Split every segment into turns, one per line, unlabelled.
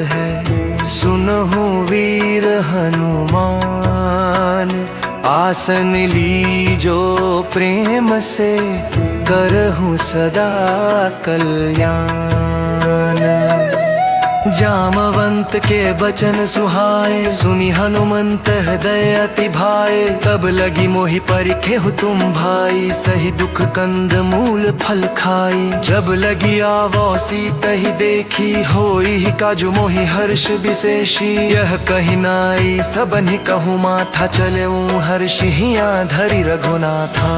है। सुनहु वीर हनुमान, आसन लीजो प्रेम से, करहु सदा कल्याण। जामवंत के बचन सुहाए, सुनी हनुमंत हृदय अति भाए। तब लगी मोहि परिखेहु तुम भाई, सही दुख कंद मूल फल खाई। जब लगी आवो सीतहि देखी, होई काजु मोहि हर्ष विशेषी। यह कही नाई सबनि कहूँ माथा, चले हर्षि हिया धरि रघुनाथा।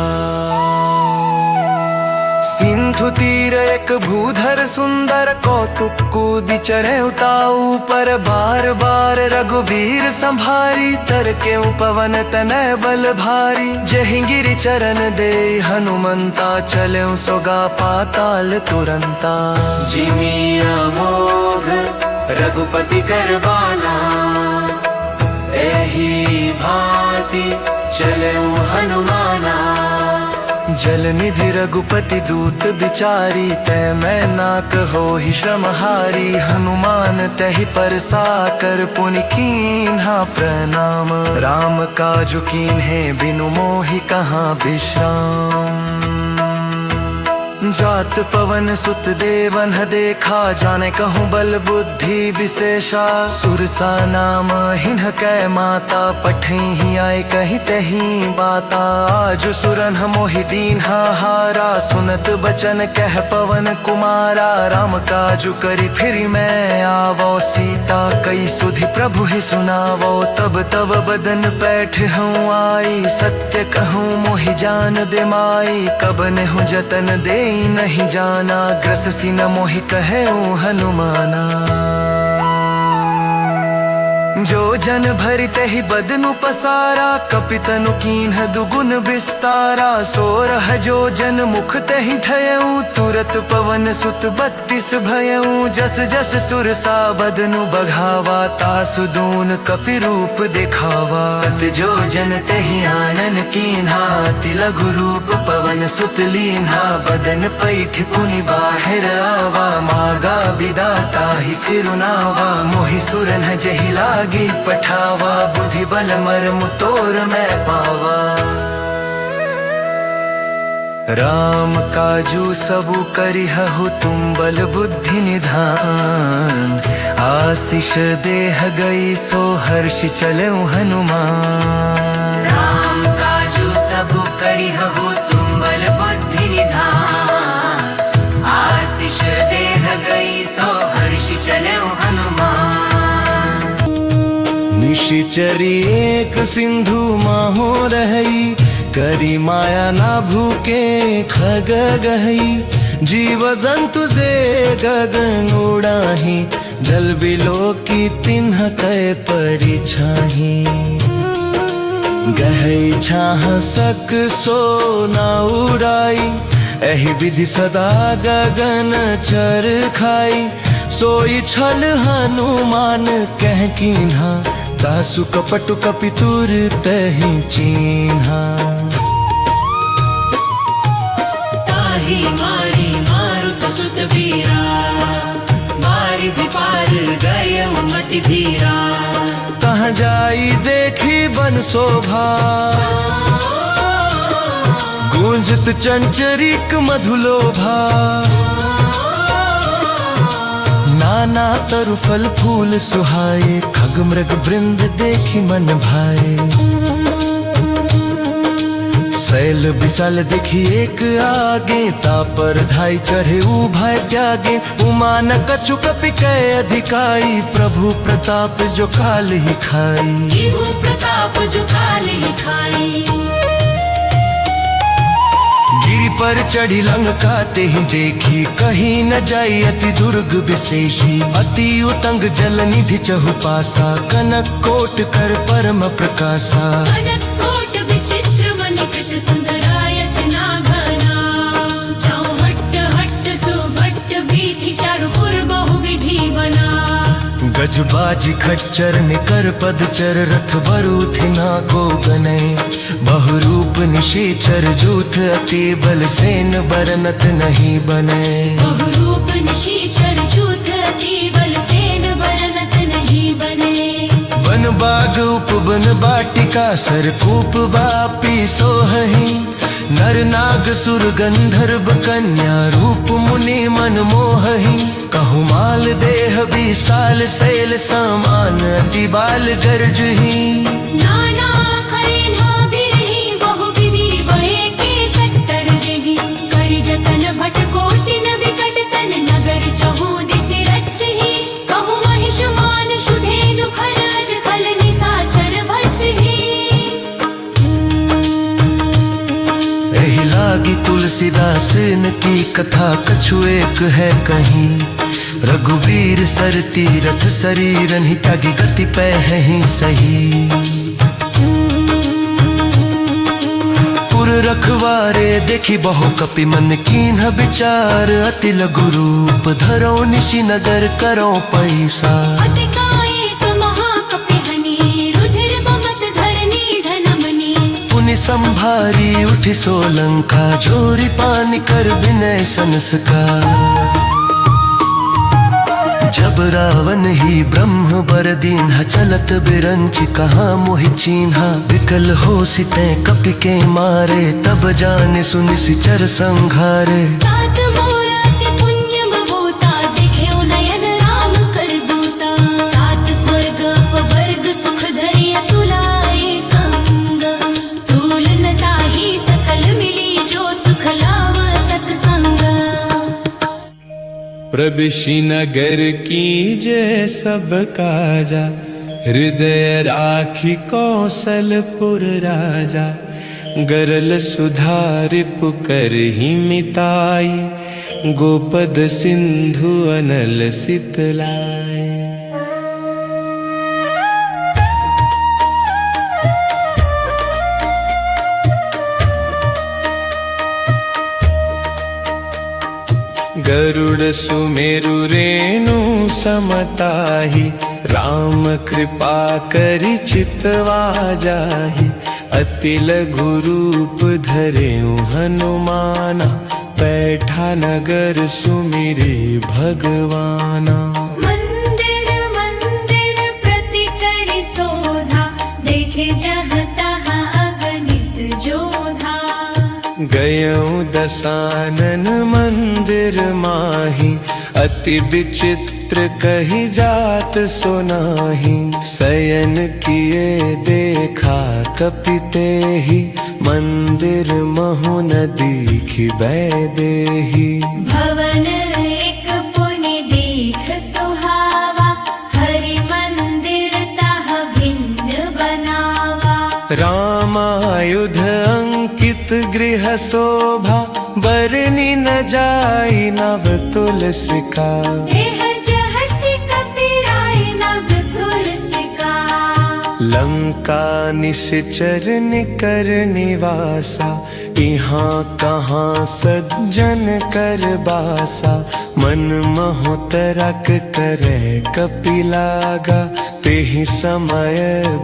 सिंधु तीर एक भूधर सुंदर, कौतुक कूदि चढ़े उताऊ पर। बार बार रघुवीर संभारी, तर के पवन तनय बल भारी। जहि गिरि चरण दे हनुमंता, चले सोगा पाताल तुरंता।
जिमि अमोघ रघुपति कर बाला, एहि भांति चले हनुमाना।
जल निधि रघुपति दूत बिचारी, तै मैं ना कहोहि श्रमहारी। हनुमान तहि परसा कर, पुनि कीन्हा प्रणाम। राम काजु कीन्हे बिनु मोहि कहाँ विश्राम। जात पवन सुत देवन देखा, जाने कहूँ बल बुद्धि विशेषा। सुरसा नाम हिन्ह कै माता, पठही आए कही तही बाता। आज सुरन मोहि दीन्हा हारा, सुनत बचन कह पवन कुमारा। राम काजु करि फिरि मैं आवो, सीता कई सुधि प्रभु ही सुनावो। तब तब बदन पैठ हूँ आई, सत्य कहूँ मोहि जान दे माई। कब नेहु जतन दे नहीं जाना, ग्रससी न मोहि कहे हनुमाना। जो जन भरि तहि बदनु पसारा, कपितनु कीन्ह दुगुन विस्तारा। सोरह जो जन मुख तहि ठयऊ, तुरत पवन सुत 32 भयऊ। जस जस सुरसा बदनु बघावा, तासु दून कपि रूप दिखावा। सत जो जन तहि आनन कीन्हा, अति लघु रूप पवन सुत लीन्हा। बदन पैठ पुनि बाहिर आवा, मागा विदाता ही सिरुनावा। मोहि सुरन जहि लागी पठावा, बुद्धि बल मर्म तोर मैं पावा। राम काजू सबु करिहु तुम बल बुद्धि निधान। आशीष देह गई सो हर्ष चले हनुमान।
राम काजू सबु करिहु तुम बल बुद्धि निधान। आशीष देह गई सो हर्ष चले हनुमान।
निशिचरी एक सिंधु माहो रही, करी माया ना भूके खग गही। जीव जंतु जे गगन उड़ाही, जल बिलो की तिन्ह कै परि छाही। गहई छाह सक सो ना उड़ाई, एहि विधि सदा गगन चर खाई। सोई छल हनुमान कह कीन्हा, तासु कपटु कपितुर तहि चिन्हा।
ताहि मारी मारुत सुत वीरा, बारिधि पार गए मति धीरा।
कहाँ जाई देखी बन शोभा, गूंजत चंचरिक मधुलोभा। नाना तरु फल फूल सुहाए, खग मृग वृंद देखी मन भाए। शैल विशाल देखी एक आगे, तापर धाई चढ़े उभय त्यागे। उमा न कछु कपि कै अधिकाई, प्रभु प्रताप जो काल ही खाई।
प्रताप जो काल ही खाई।
गिरि पर चढ़ी लंका ते ही देखी, कहीं न जाई अति दुर्ग विशेषी। अति उतंग जल निधि चहु पासा, कनक कोट कर परम प्रकाशा।
कनक कोट विचित्र मनिकृत सुंदरायत नाघना। जाऊं हट्ट हट्ट सुभट्ट बीथि चारुपुर बहु विधि बना।
गजबाजी खच्चर निकर पदचर, रथ बरूथ ना को गने। बहुरूप निशीचर जूथ, अति बल सेन बरनत नहीं बने।
बहुरूप निशीचर जूथ, अति बल सेन बरनत
बाग उपवन बाटिका सरकूप बापी सोहही नर नाग सुर गंधर्व कन्या रूप मुनि मन मोहही कहु माल देह विशाल शैल समान अति बाल गर्जही
नाना खरे ना बिरही बहु विधि बहे के कट्टर जही करि जतन भट कोटि न विकट तन नगर चहु दिस रचही कहु महिष मान सुधेनु खरज खल निसाचर भचही
एहि लागी तुलसीदास न की कथा कछु एक है कहीं रघुवीर सर तीरथ शरीरन ही त्यागी गति पै ही सही पुर रखवारे देखी बहु कपि मन कीन्ह विचार अति लघु रूप धरो निशि नगर करो पैसा
अति कायिक महाकपिहनि रुधिर बमत धरनी ढनमनि
पुनि संभारी उठि सोलंका जोरी पानी कर विनय संस्कार जब रावण ही ब्रह्म बर दीन्हा चलत बिरंच कहाँ मोहि चीन्हा विकल हो सिते कपि के मारे तब जाने सुनि सिचर संघारे
तात मोर अति पुण्य बहुता देखेउ नयन राम कर दूता तात स्वर्ग अपवर्ग सुख धरि अतुलाए कंग तूल न ताहि सकल मिली जो सुख लाव सत्संग
प्रबिशि नगर कीजय सब काजा हृदय राखी कौशलपुर राजा गरल सुधारिप करहि मिताई गोपद सिंधु अनल सितलाय गरुड़ सुमेरु रेणु समताहि राम कृपा करि चितवा जाहि अति लघु रूप धरेउ हनुमाना बैठा नगर सुमिरे भगवाना
मंदिर मंदिर प्रति करि शोधा देखे जहाँ तहाँ अगणित जोधा
गयउ दसानन मंदिर माहि अति विचित्र कही जात सुनाहि शयन किए देखा कपिते ही मंदिर महु न दीखि बैदेही
भवन एक पुनि दीख सुहावा हरि मंदिर तह भिन्न बनावा
रामायुध अंकित गृह शोभा बरनी न जाई नव तुलसिका
एह जहसि कपिराय नव तुलसिका
लंका निश्चर निकर निवासा यहाँ कहाँ सज्जन कर बासा मन मोह तरक करे कपिलागा तेहि समय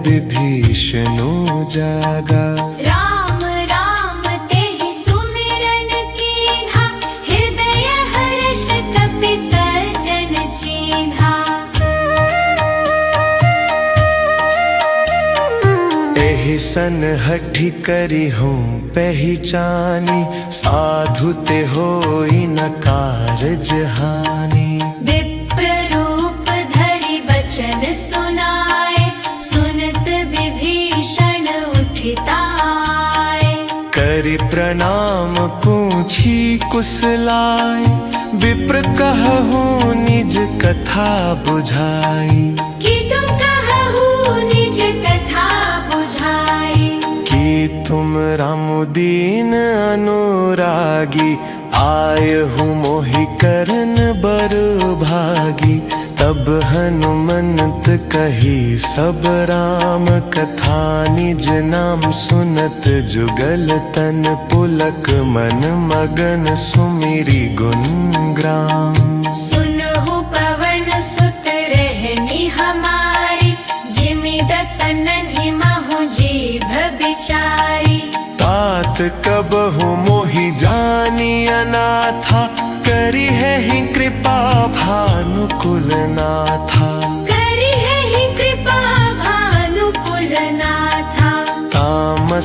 विभीषणु जागा
राम राम तेहि सुमिरन कीन्हा हृदय हर्ष कपि सज्जन चीन्हा
एहि सन हठि करी हूँ पहचानी साधु ते होई न कारज हानि
विप्र रूप धरि बचन सुनाए सुनत विभीषण उठिताए
करि प्रणाम पूछी कुशलाय विप्र कहूँ निज कथा बुझाई
कि तुम कहु निज कथा बुझाई
कि तुम रामुदीन अनुरागी आय हूँ मोहि करन बर भागी तब हनुमंत कही सब राम कथा निज नाम सुनत जुगल तन पुलक मन मगन सुमिरी गुण ग्राम
सुनहु पवन सुत रहनी हमारी जिमि दसनन हिमहु जीभ बिचारी
तात कबहु मोहि जानी अनाथा करी है ही कृपा भानुकुल नाथा
करी है ही कृपा भानुकुल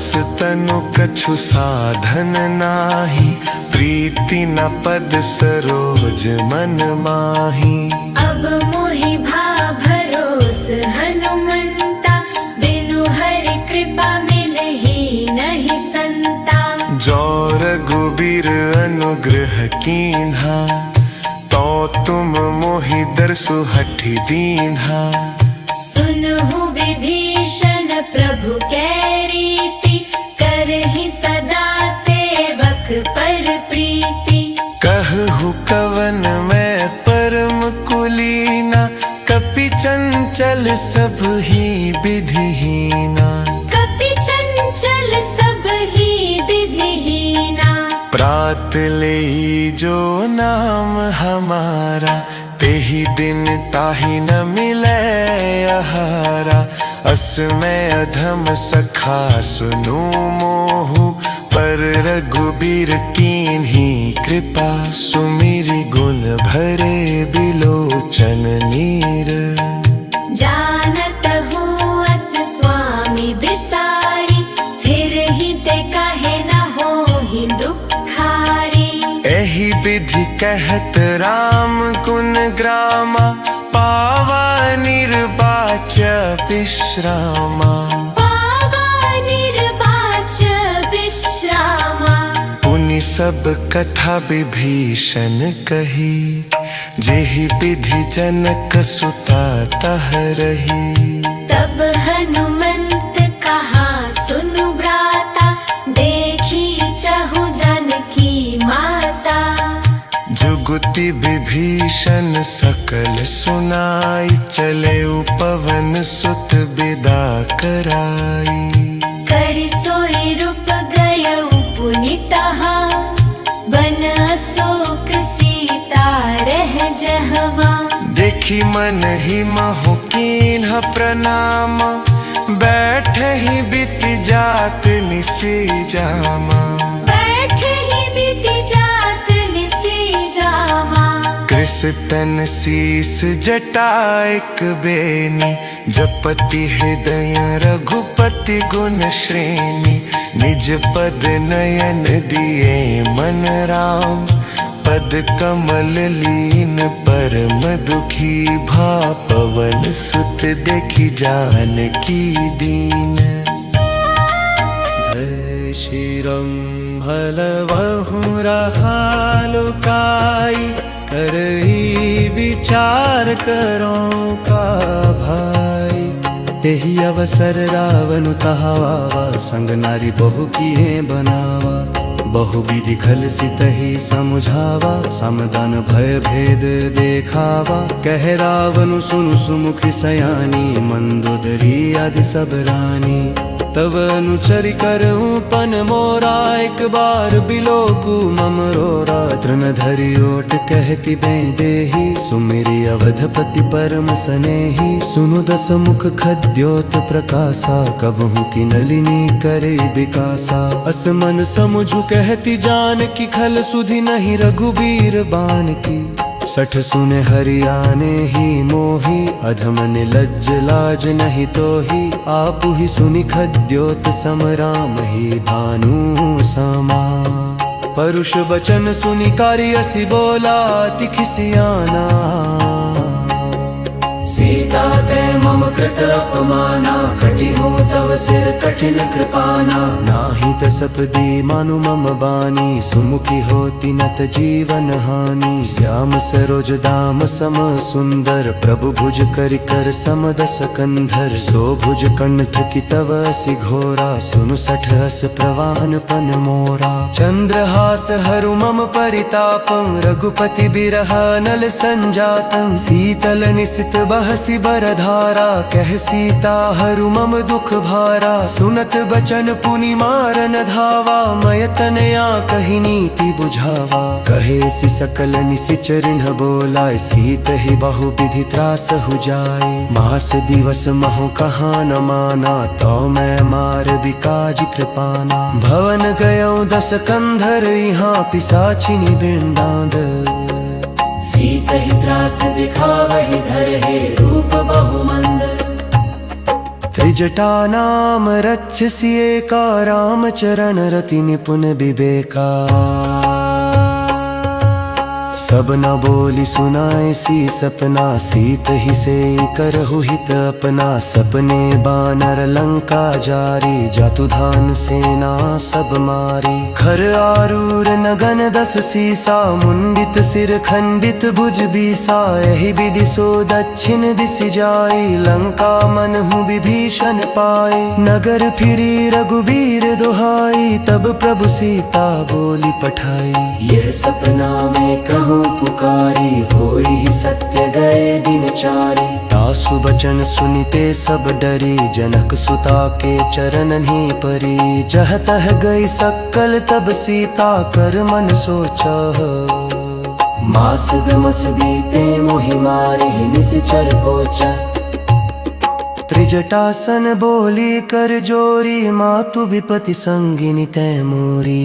दास तनु कछु साधन नाही, प्रीति न पद सरोज मन माही।
अब मोहि भा भरोस हनुमंता, बिनु हरि कृपा मिलहि नहीं संता।
जो रघुबीर अनुग्रह कीन्हा, तो तुम मोहि दरसु हठि दीन्हा।
सुनहु विभीषण प्रभु कै रीति, करहि सदा सेवक पर प्रीति।
कहु कवन मैं परम कुलीना, कपि चंचल सब ही विधिहीना।
कपि चंचल सब ही विधिहीना।
प्रात ले जो नाम हमारा, तेहि दिन ताहि न मिलै आहारा। अस मैं अधम सखा सुनु मोहु, पर रघुबीर कीन्ही कृपा। सुमिरि गुण भरे बिलोचन नीर,
जानत हूँ अस स्वामी बिसारी। फिर ही ते कहे न होहि दुखारी।
एहि विधि कहत राम गुण ग्रामा, पावा निर्वाच विश्रामा।
पावा निर्वाच विश्रामा।
पुनि सब कथा विभीषण कही, जेहि विधि जनक सुता तह रही।
तब हनुमंत कहा सुनु ब्राता, देखी चहु जानकी माता।
जुगुति विभीषण सकल सुनाई, चले पवन सुत बिदा कराई।
करि सोई रूप गयउ पुनि तहा, बन अशोक सीता रह जहवा।
देखी मन ही महु कीन्ह प्रणाम, बैठे ही बीत जात निसी जामा।
बैठे ही बीत जात निसी जामा।
कृस तन शीस जटाइक बेनी, जपति हृदय रघुपति गुण श्रेणी। निज पद नयन दिए मन राम, पद कमल लीन परम दुखी। भा पवन सुत देखि जानकी दीन। जय श्री राम भलवहु रहा लुकाई, करई विचार करो का भाई। तेहि अवसर रावण तहावा, संग नारी बहु किए बनावा। बहु विधि खल सितहि समुझावा, समदन भय भेद देखावा। कह रावण सुनु सुमुखि सयानी, मंदोदरी आदि सब रानी। तब अनुचरि करऊं पन मोरा, एक बार बिलोकु मम रोरा। तृण धरि ओट कहती बें देहि, सुमिरि अवधपति परम सनेहि। सुनु दस मुख खद्योत प्रकाशा, कबहु की नलिनी करे विकासा। अस मन समुझु कहती जानकी, खल सुधि नहीं रघुबीर बान की। सठ सुने हरियाने ही मोही, अधम लज्ज लाज नहीं तोही। आपु ही सुनि खद्योत सम राम ही भानु समा। परुष बचन सुनि कारियसि बोला, अति खिसियाना। सीता ते मम कृत अपमाना, कटि हो तव सिर कठिन कृपाना। नाही तसपदी मानु मम बानी, सुमुखी होती नत जीवन हानि। श्याम सरोज दाम सम सुंदर, प्रभु भुज करि कर सम दस कंधर। सो भुज कंठ की तव असि घोरा, सुनु सठ हस प्रवाहन पन मोरा। चंद्रहास हरु मम परितापं, रघुपति बिरह नल संजातं। शीतल निसित बहसि बरधारा, कह सीता हरु मम दुख भारा। सुनत बचन पुनि मारन धावा, मय तनया कहि नीति बुझावा। कहे सि सकल निसिचर न बोलाय, सीत ही बहु विधि त्रास हो जाए। मास दिवस महु कहा न माना, तो मैं मार बिकाज कृपाना। भवन गयौ दस कंधर, यहाँ पिसाचिनी बिंदाद। सीत ही त्रास दिखावहि धरहि, रूप बहुमंद। त्रिज
त्रिजटा नाम रक्षसि एका, राम चरण रति निपुण विवेका। सब न बोली सुनाए सी सपना, सीत ही से करहु हित अपना। सपने बानर लंका जारी, जातु धान सेना सब मारी। खर आरूर नगन 10 सीसा, मुंडित सिर खंडित भुज बीसा। यही विधि सो दक्षिण दिस जाई, लंका मनहु विभीषण पाए। नगर फिरी रघुबीर दुहाई, तब प्रभु सीता बोली पठाई। यह सपना में कहूँ पुकारी, होई ही सत्य गए दिन चारी। तासु बचन सुनिते सब डरी, जनक सुता के चरणन ही परी। जह तह गई सकल तब सीता, कर मन सोचा। मास गमस बीते मोहि मारे, निश्चर पोचा। त्रिजटासन बोली कर जोरी, मातु विपति संगिनी तै मोरी।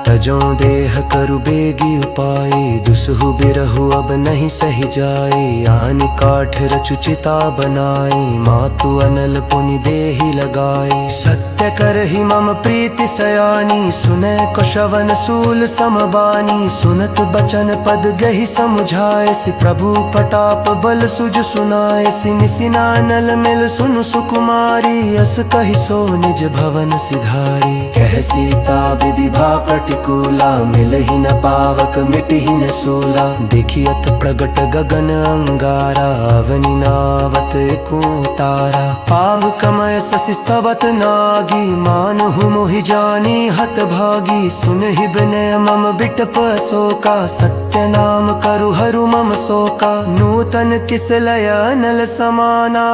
तजों देह करु बेगी उपाय, दुसहु बिरहु अब नहीं सही जाए। आन काठ रचु चिता बनाई, मातु अनल पुनि देहि लगाए। सत्य करहि मम प्रीति सयानी, सुनै कुशवन सूल समबानी। सुनत बचन पद गहि समुझाए, सि प्रभु प्रताप बल सुज सुनाए। सिनि सिनानल मिल सुनु सुकुमारी, अस कहि सो निज भवन सिधारी। कह सीता विधि भा प्रतिकूला, मिलहि न पावक मिटहि न सूला। देखियत प्रगट गगन अंगारा, अवनि नावत एको तारा। पाव कमय शशि स्तवत नागी, मानहु मोहि जानी हत भागी। सुनहि विनय मम बिटप शोका, सत्य नाम करु हरु मम शोका। नूतन किस लय अनल समाना,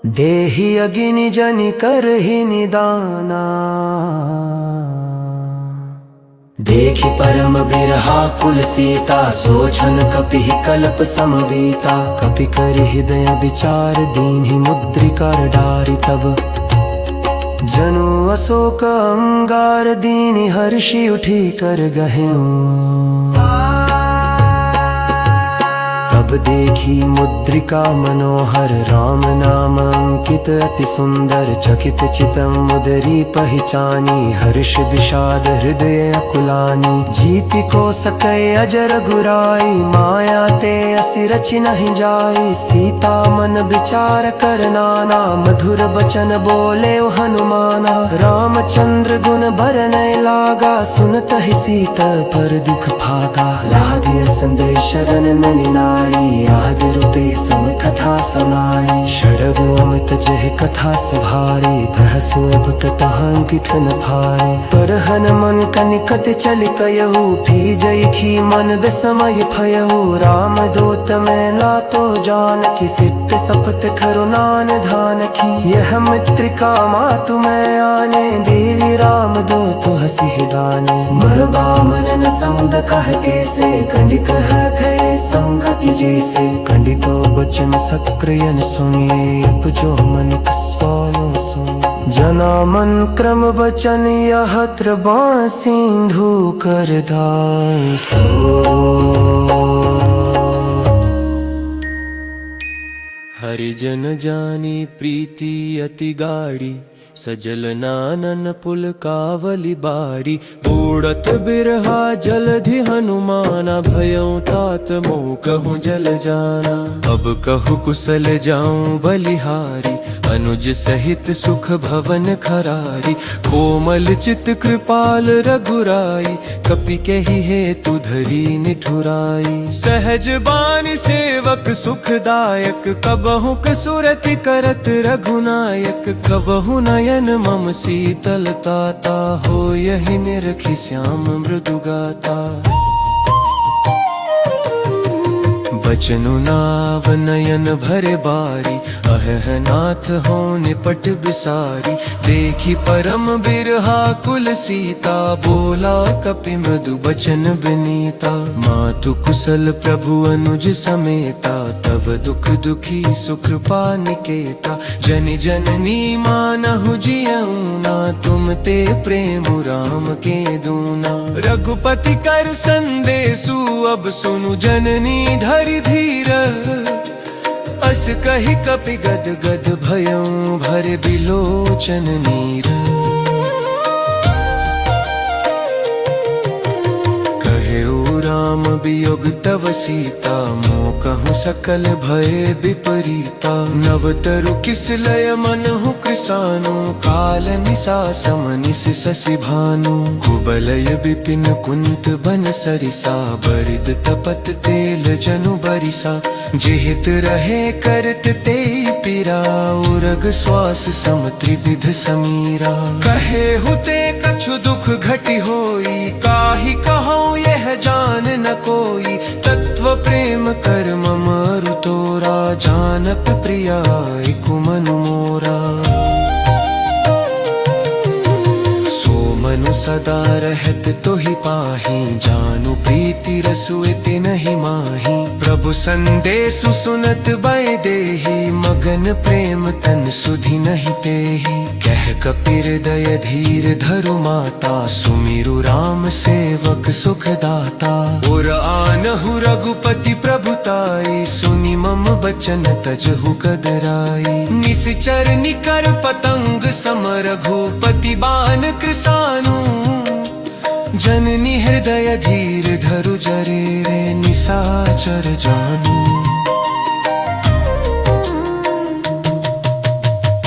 देहि अगिनि जनि करहि निदाना। देखि परम बिरहा कुल सीता, सोचन कपि कल्प समबीता। कपि कर हृदय विचार, दीन्हि मुद्रिका डारि तब। जनु अशोक अंगार, दीनि हर्षि उठी कर गह्यों। तब देखी मुद्रिका मनोहर, राम नाम अंकित अति सुंदर। चकित चितम मुदरी पहिचानी, हर्ष विषाद हृदय अकुलानी। जीति को सकै अजर गुराई, माया ते असि रचि नहीं जाई। सीता मन विचार कर नाना, मधुर बचन बोले हनुमाना। रामचंद्र गुण बरनय लागा, सुनत ही सीता पर दुख भागा। लागे संदेश शरण ननि नारी, आदरुते सम कथा समाई। शरगु अमित जह कथा सभारी, तहसु अब कतहां किठन भाई। परहन मन कनिकत चल कयहु, भीजई खी मन विसमय भयहु। राम दूत में लातो जानकी, सिद्ध सपत करुणान धान की। यह मित्रिका मातु में आने, देवी राम दूत हसी डाने। मरबा मनन समुद कह कैसे, कंडिक है गए संगति जैसे। खंडितो बचन सक्रियन सुनिए, उपजो मन कसवालो सुनिए। जना मन क्रम बचन यहत्र बासिंधु कर दासो। हरिजन जानी प्रीति अति गाड़ी, सजल नानन पुल कावली बाड़ी। उड़त बिरहा जलधि हनुमाना, भयउ तात मोह कहूँ जल जाना। अब कहु कुशल जाऊं बलिहारी, अनुज सहित सुख भवन खरारी। कोमल चित कृपाल रघुराई, कपि कहि हेतु धरी निठुराई। सहज बानी सेवक सुखदायक, कबहु कसुरति करत रघुनायक। कबहु नयन मम शीतलताता, हो यही निरखि श्याम मृदु गाता। बचनु नाव नयन भरे बारी, अहह नाथ हो निपट बिसारी। देखी परम बिरहा कुल सीता, बोला कपि मृदु बचन बिनीता। मातु कुशल प्रभु अनुज समेता, तब दुख दुखी सुकृपा निकेता। जन जननी मानहु जियऊना, तुम ते प्रेम राम के दूना। रघुपति कर संदेशु अब सुनु, जननी धरि धीर अस कही कपि गद गद भयं भरे बिलोचन नीर। राम वियोग तव सीता मोह कहूँ सकल भय विपरीता। नव तरु किस लय मनहु कृसानु काल निशा सम निस शशि भानु। कुबलय विपिन कुंत बन सरिसा बरिद तपत तेल जनु बरिसा। जेहित रहे करत ते पीरा उरग श्वास सम त्रिविध समीरा। कहे हुते कछु दुख घटी होई काहि कहूँ यह जान न कोई। तत्व प्रेम कर मम अरु तोरा जानप प्रिया एकु मनु मोरा। मनु सदा रहत तोहि पाहि जानु प्रीति रसु इति नहीं माही। प्रभु संदेशु सुनत बय देहि मगन प्रेम तन सुधि नहीं तेहि। कह कपि हृदय धीर धरु माता सुमिरु राम सेवक सुख दाता। उर आनहु रघुपति प्रभुताई सुनि मम बचन तजहु कदराई। निश्चर निकर पतंग सम रघुपति बान कृसानु। जननी हृदय धीर धरु जरे रे निशाचर जानू।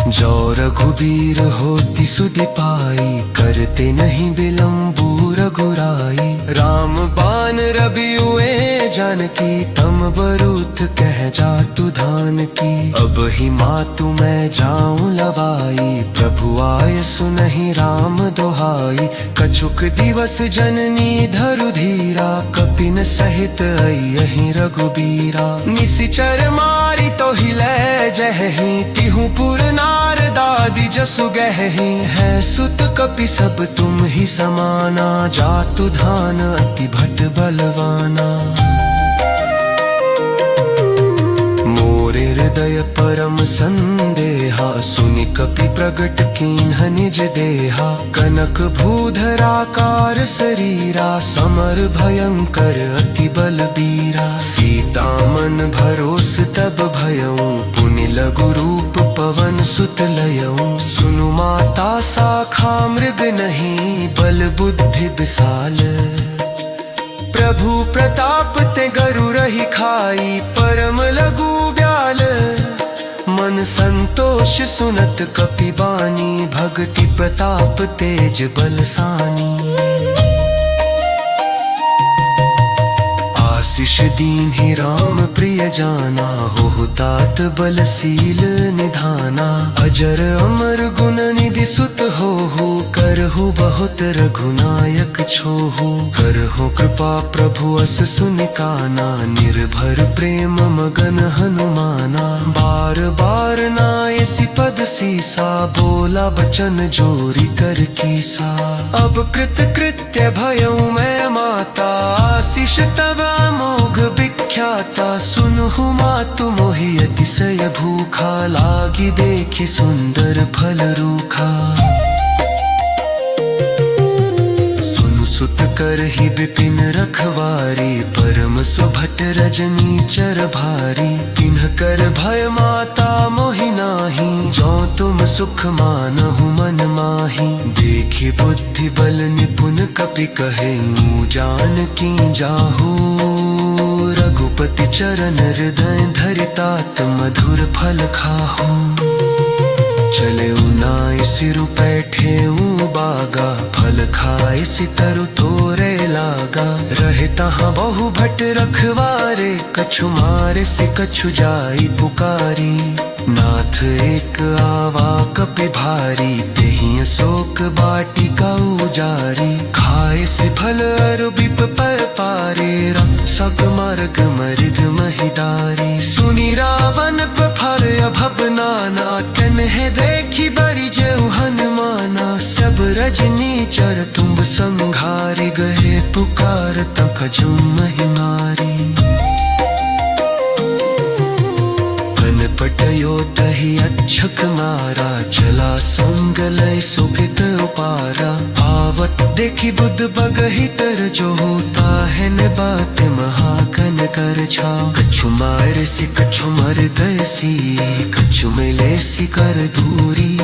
जो रघुबीर होती सुधि पाई करते नहीं विलम्बु रघुराई। राम बान रबियुए जानकी तम बरूथ कह जातु धान की। अब ही मातु मैं जाऊं लवाई प्रभु आय सुनहि राम दोहाई। कछुक दिवस जननी धरु धीरा कपिन सहित अयहि रघुबीरा। निशिचर मारी तो हिले जहि तिहु पुर नार दादी जसु गहहि। है सुत कपि सब तुम ही समाना जातु धान अति भट बलवाना। मोरे हृदय परम संदेहा सुनि कपि प्रगट कीन्ह निज देहा। कनक भूधराकार शरीरा समर भयंकर अति बलबीरा। सीता मन भरोस तब भयऊं पुनि लघु रूप पवन सुत लयऊं। सुनु माता शाखा मृग नहीं बल बुद्धि विशाल। प्रभु प्रताप ते गरु रही खाई परम लघु ब्याल। मन संतोष सुनत कपि बानी भक्ति प्रताप तेज बलसानी। आशीष दीन ही राम प्रिय जाना हो तात बलशील निधाना। अजर अमर गुण निधि सुत हो करहु बहुत रघुनायक छोहु। करहु कृपा प्रभु अस सुनिकाना निर्भर प्रेम मगन हनुमाना। बार बार नायसी पद सीसा बोला बचन जोरी कर कीसा। अब कृत कृत्य भयऊ मैं माता आशीष तब मोघ विख्याता। सुनहु मातु मोहि अतिशय भूखा लागी देखि सुंदर फल रूखा। सुत कर ही विपिन रखवारी परम सुभट रजनी चर भारी। तिन्ह कर भय माता मोहि नाही जो तुम सुख मानहु मन माही। देखि बुद्धि बल निपुण कपि कहेऊ जानकी जाहू। रघुपति चरण हृदय धरितात मधुर फल खाहू। चले उनाय सिरु बैठे बागा फल खाए सितरु तोरे लागा। रहे तहाँ बहु भट रखवारे कछु मारे से कछु जाई पुकारी। नाथ एक आवा कपि भारी तेहि अशोक बाटिका उजारी। खाए से फल अरु बिप पर पारे रक्षक मार्ग मरिग महिदारी। सुनि रावण प्रफर अभब नाना कन्हे देखी बरि जेउ हनुमाना। सब रजनी चर तुम संघारी गए पुकार तक जुम मारी। पटयो तहि अच्छक मारा चला संग लय सुखित उपारा। आवत देखी बुद्ध बगहि तर जो होता है न बात महाकन कर छा। कछु मार सी कछु मर गैसी, कछु मिले सी कर दूरी।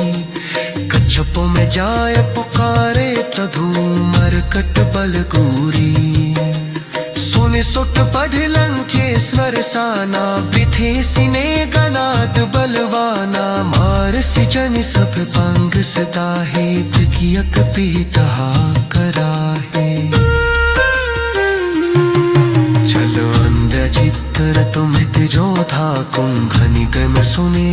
कच्छपो में जाय पुकारे तधु मरकट बलगूरी। सोने सुट पढ़ लंकेश्वर साना, बिथे सिने गनाद बलवाना। मार सी जन सब पंग सदाहे, दिकियक पीता कराहे। चलो अंध्या चित्तर तुमित जोधा कुंभनि गम सुने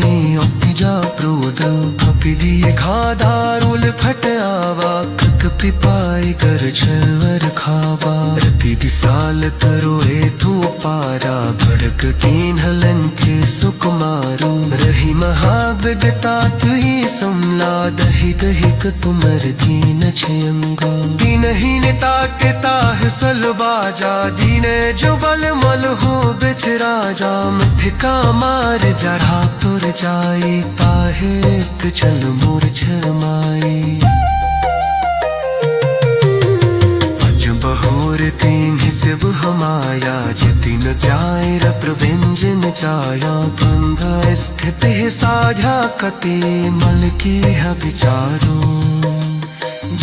जा प्रोद। कपि दिए घाधारुल फट आवा, कक पिपाई कर छवर खावा। रति विशाल करो हेतु पारा, भड़क कीन हलंके सुकुमारू। रही महाबिगता तुही समला, दही दहिक तुमर दीन छयंगा। दीन हीन ताके ताह सलबाजा, दीन जो बल मल हो बिच राजा। मिठका मार जरा तुर जाई, ताहे चल मूर्छ माई। अज बहोर तीन सिब हमाया, जति न जाय रप्र व्यंजन जाया। बंधा स्थित साझा कते, मल के है विचारो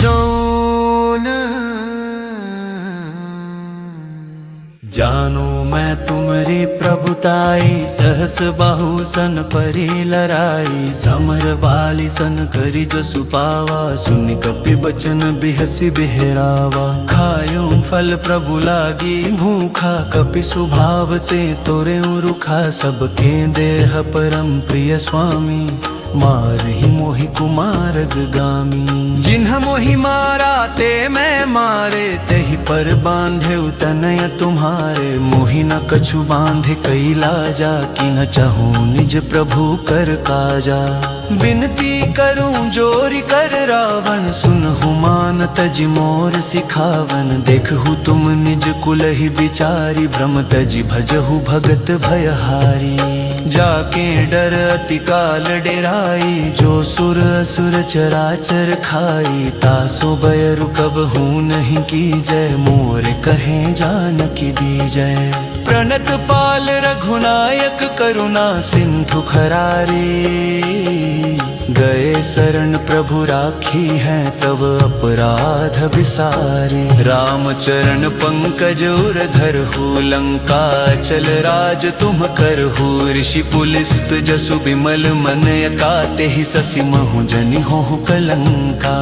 जौन।
जानो मैं तुमरी प्रभुताई, सहस बाहु सन परी लराई। समर बाली सन करी जसु पावा, सुनि कपि बचन बिहसी बिहरावा। खायो फल प्रभु लागी भूखा, कपि सुभाव ते तोरे रुखा। सबके देह परम प्रिय स्वामी, मार ही मोहि कुमारग गामी। जिन्ह मोहि मारा ते मैं मारे, तेहि पर बांधे तनय तुम्हारे। मोहि न कछु बांधे कैला जा, कि न चाहूं निज प्रभु कर काजा। बिनती करूं जोरी कर रावण, सुनहु मान तज मोर सिखावन। देखहु तुम निज कुलहि बिचारी, भ्रम तज भजहु भगत भयहारी। जाके डर अति काल डेराई, जो सुर असुर चराचर खाई। तासो बैरु कबहु नहीं की जय, मोर कहे जानकी दी जय। प्रणत पाल रघुनायक करुणा सिंधु खरारे। गए शरण प्रभु राखी है, तब अपराध विसारे। राम चरण पंकज उर धरहु, लंका चल राज तुम करहु। ऋषि पुलिस्त जसु बिमल मन एकाते ही, ससि महु जनि होहु कलंका।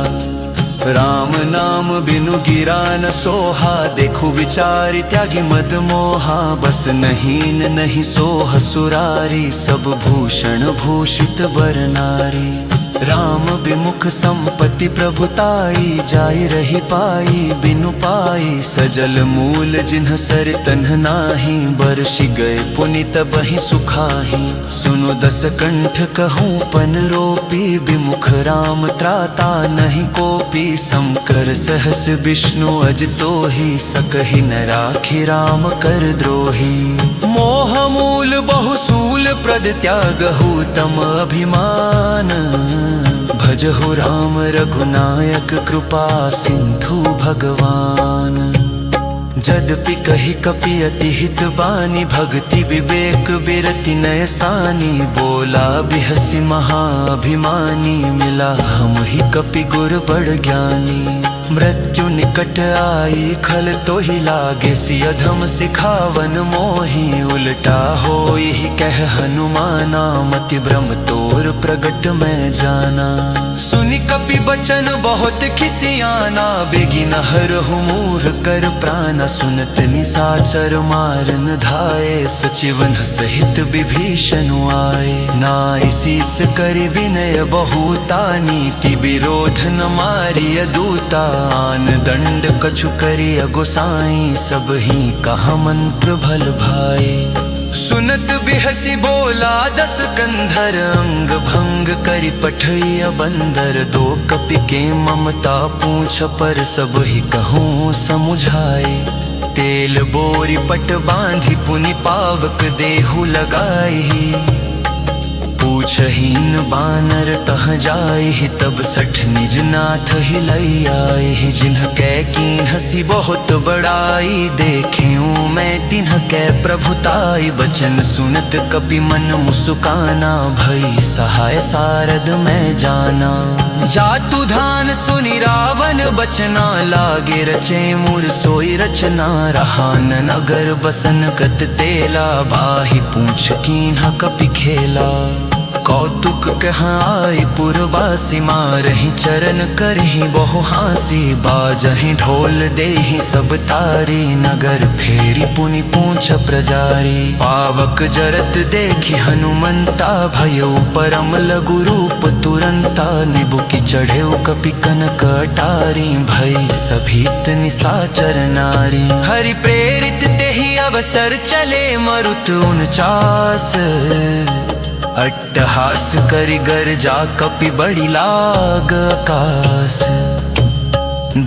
राम नाम बिनु गिरा न सोहा, देखु विचारि त्यागी मद मोहा। बस नहीं नहीं सोह सुरारी, सब भूषण भूषित बर नारी। राम विमुख संपत्ति प्रभुताई, जाय रही पाई बिनु पाई। सजल मूल जिन्ह सर तन्ह नाही, बरषि गए पुनित बहि सुखाही। सुनो दस कंठ कहूँ पन रोपी, विमुख राम त्राता नहीं कोपी। शंकर सहस विष्णु अज तोहि, सकहि न राखि राम कर द्रोही। मोह मूल बहुसूल प्रद त्यागहु, तम अभिमान। भजहु राम रघुनायक, कृपा सिंधु भगवान। जदपि कही कपि अति हित बानी, भक्ति विवेक बिरति नय सानी। बोला बिहसी महाअभिमानी, मिला हम ही कपि गुर बड़ ज्ञानी। मृत्यु निकट आई खल तो ही लागे, सियधम सिखावन मोही। उल्टा होई ही कह हनुमाना, मति भ्रम तोर प्रगट में जाना। सुनि कपि बचन बहुत खिसियाना, बेगी नहरहु मूढ़ कर प्राण। सुनत निसाचर मारन धाये, सचिवन सहित विभीषण आए। नाई शीस कर विनय बहुता, नीति विरोध न मारिय दूता। आन दंड कछु करिय गोसाई, सब ही कहा मंत्र भल भाई। सुनत बिहसी बोला दस कंधर, अंग भंग करि पठैय बंदर। दो कपि के ममता पूछ पर, सब ही कहूँ समुझाए। तेल बोरी पट बांधि पुनि पावक देहु लगाई।
पूछहीन बानर तह जाए ही तब सठ निज नाथ हिलई आए ही जिन्ह कै कीन हसी बहुत बड़ाई देखेऊं मैं तिन्ह कै प्रभुताई बचन सुनत कपि मन मुस्काना भई सहाय सारद मैं जाना जातु धान सुनि रावण बचना लागे रचे मूर सोई रचना रहान नगर बसन कत तेला बाही पूछ कीन्हा कपि खेला कौतुक कहाई पुरवासी मारहि चरण करहि बहु हासी बाजहि ढोल देहि सब तारी नगर फेरी पुनि पूछ प्रजारी पावक जरत देखि हनुमंता भयो परम लघु रूप तुरंता निबुकि चढ़ेउ कपि कनक अटारी भई सभीत निसाचर नारी हरि प्रेरित तेहि अवसर चले मरुत 49 अट्टहास करि गर्जा कपि बड़ी लाग आकाश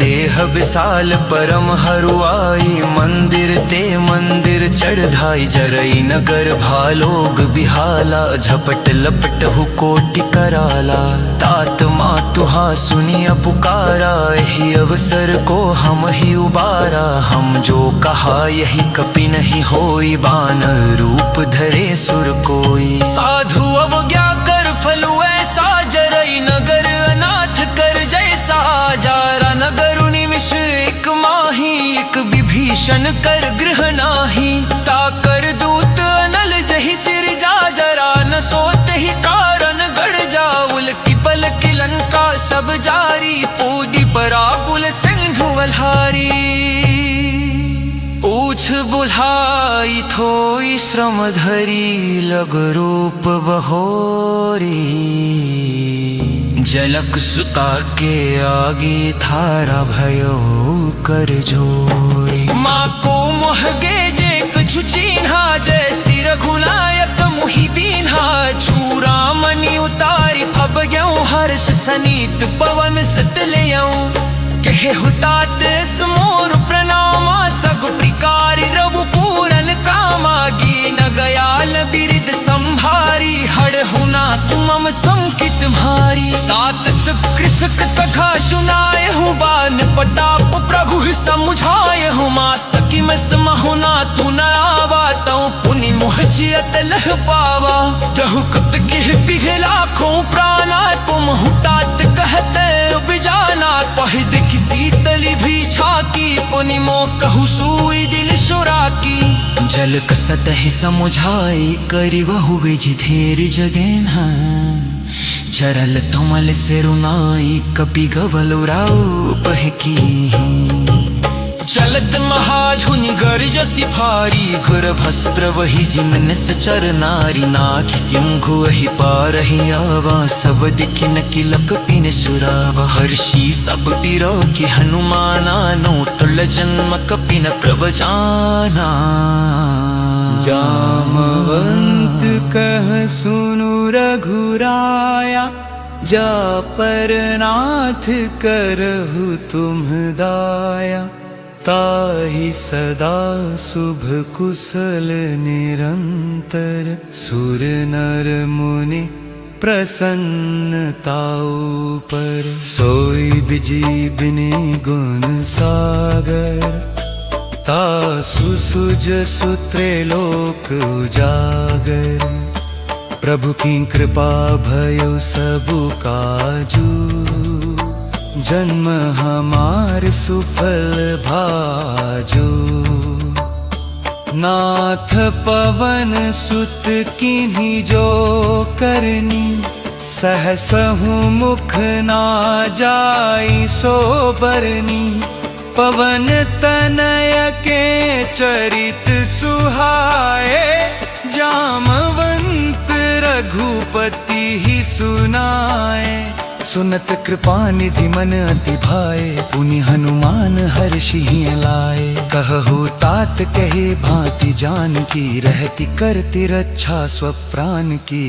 देह विशाल परम हरुआई मंदिर ते मंदिर चढ़ाई जरई नगर भालोग बिहाला झपट लपट हु कोटि कराला तात मातुहा सुनिया पुकारा यही अवसर को हम ही उबारा हम जो कहा यही कपि नहीं होई बान रूप धरे सुर कोई साधु अवज्ञा कर फलु ऐसा जरई नगर अनाथ कर जैसा जारा नगर निमिष एक माही एक विभीषण कर गृह नाही ताकर दूत अनल जहि सिर जा जरा न सोत ही कारण गढ़ जाउल की पल की लंका सब जारी पूदी पराकुल सिंधु वल्हारी ऊछ बुल्हाई थोई श्रम धरी लग रूप बहोरी जलक सुता के आगे थारा भयो कर जोरी माँ को मोहगे जे कछु चिन्हा जैसी रघुनायक मुहि बीन्हा छूरा मनी उतारी अब गयऊं हर्ष सनीत पवन सत लेऊं कहे हुतात मोर प्रणामा सग प्रकार रवु पूरन कामा गी न गयाल बिरिद संभारी हड़ हुना तुमम संकित भारी तात सुकृषक कथा सुनाए हूँ बान पटाप प्रभु समुझाए हूँ माँ सकी मस महुना तू न आवा तऊ पुनि मुहजियत लह पावा दहु कत के पिघला खो प्राणा तुम हुतात कहते उपजाना पहिद किसी तली भी छाकी पुनि मो कहु सुई दिल सुराकी जल कसत ही समुझाई करी बहु बिज धीर जगेना चरल तुमल से रुनाई कपि गवल उराऊ पहकी चलत महाझुनि गर्ज सिफारी घुर भस्त्र वही जिमन सचर नारी नाथ सिंघु वही पारहि आवा सब दिखिन किलक पिन सुरावा हर्षि सब पिरो कि हनुमाना नोटल जन्म कपिन प्रभ जाना
जामवंत कह सुनु रघुराया जा पर नाथ करहु तुम दाया ताहि सदा शुभ कुशल निरंतर सुर नर मुनि प्रसन्नताऊ पर सोई बिजी बिनि गुण सागर तासु सुजसु त्रैलोक उजागर प्रभु की कृपा भयो सबु काजू जन्म हमार सुफल भाजो नाथ पवन सुत किन्हीं जो करनी सहसहु मुख ना जाई सो बरनी पवन तनय के चरित सुहाए जामवंत रघुपति ही सुनाए सुनत कृपा निधि मन अति भाए पुनि हनुमान हर्षि लाए कहु तात कहे भांति जान की रहती करती रक्षा स्वप्रान की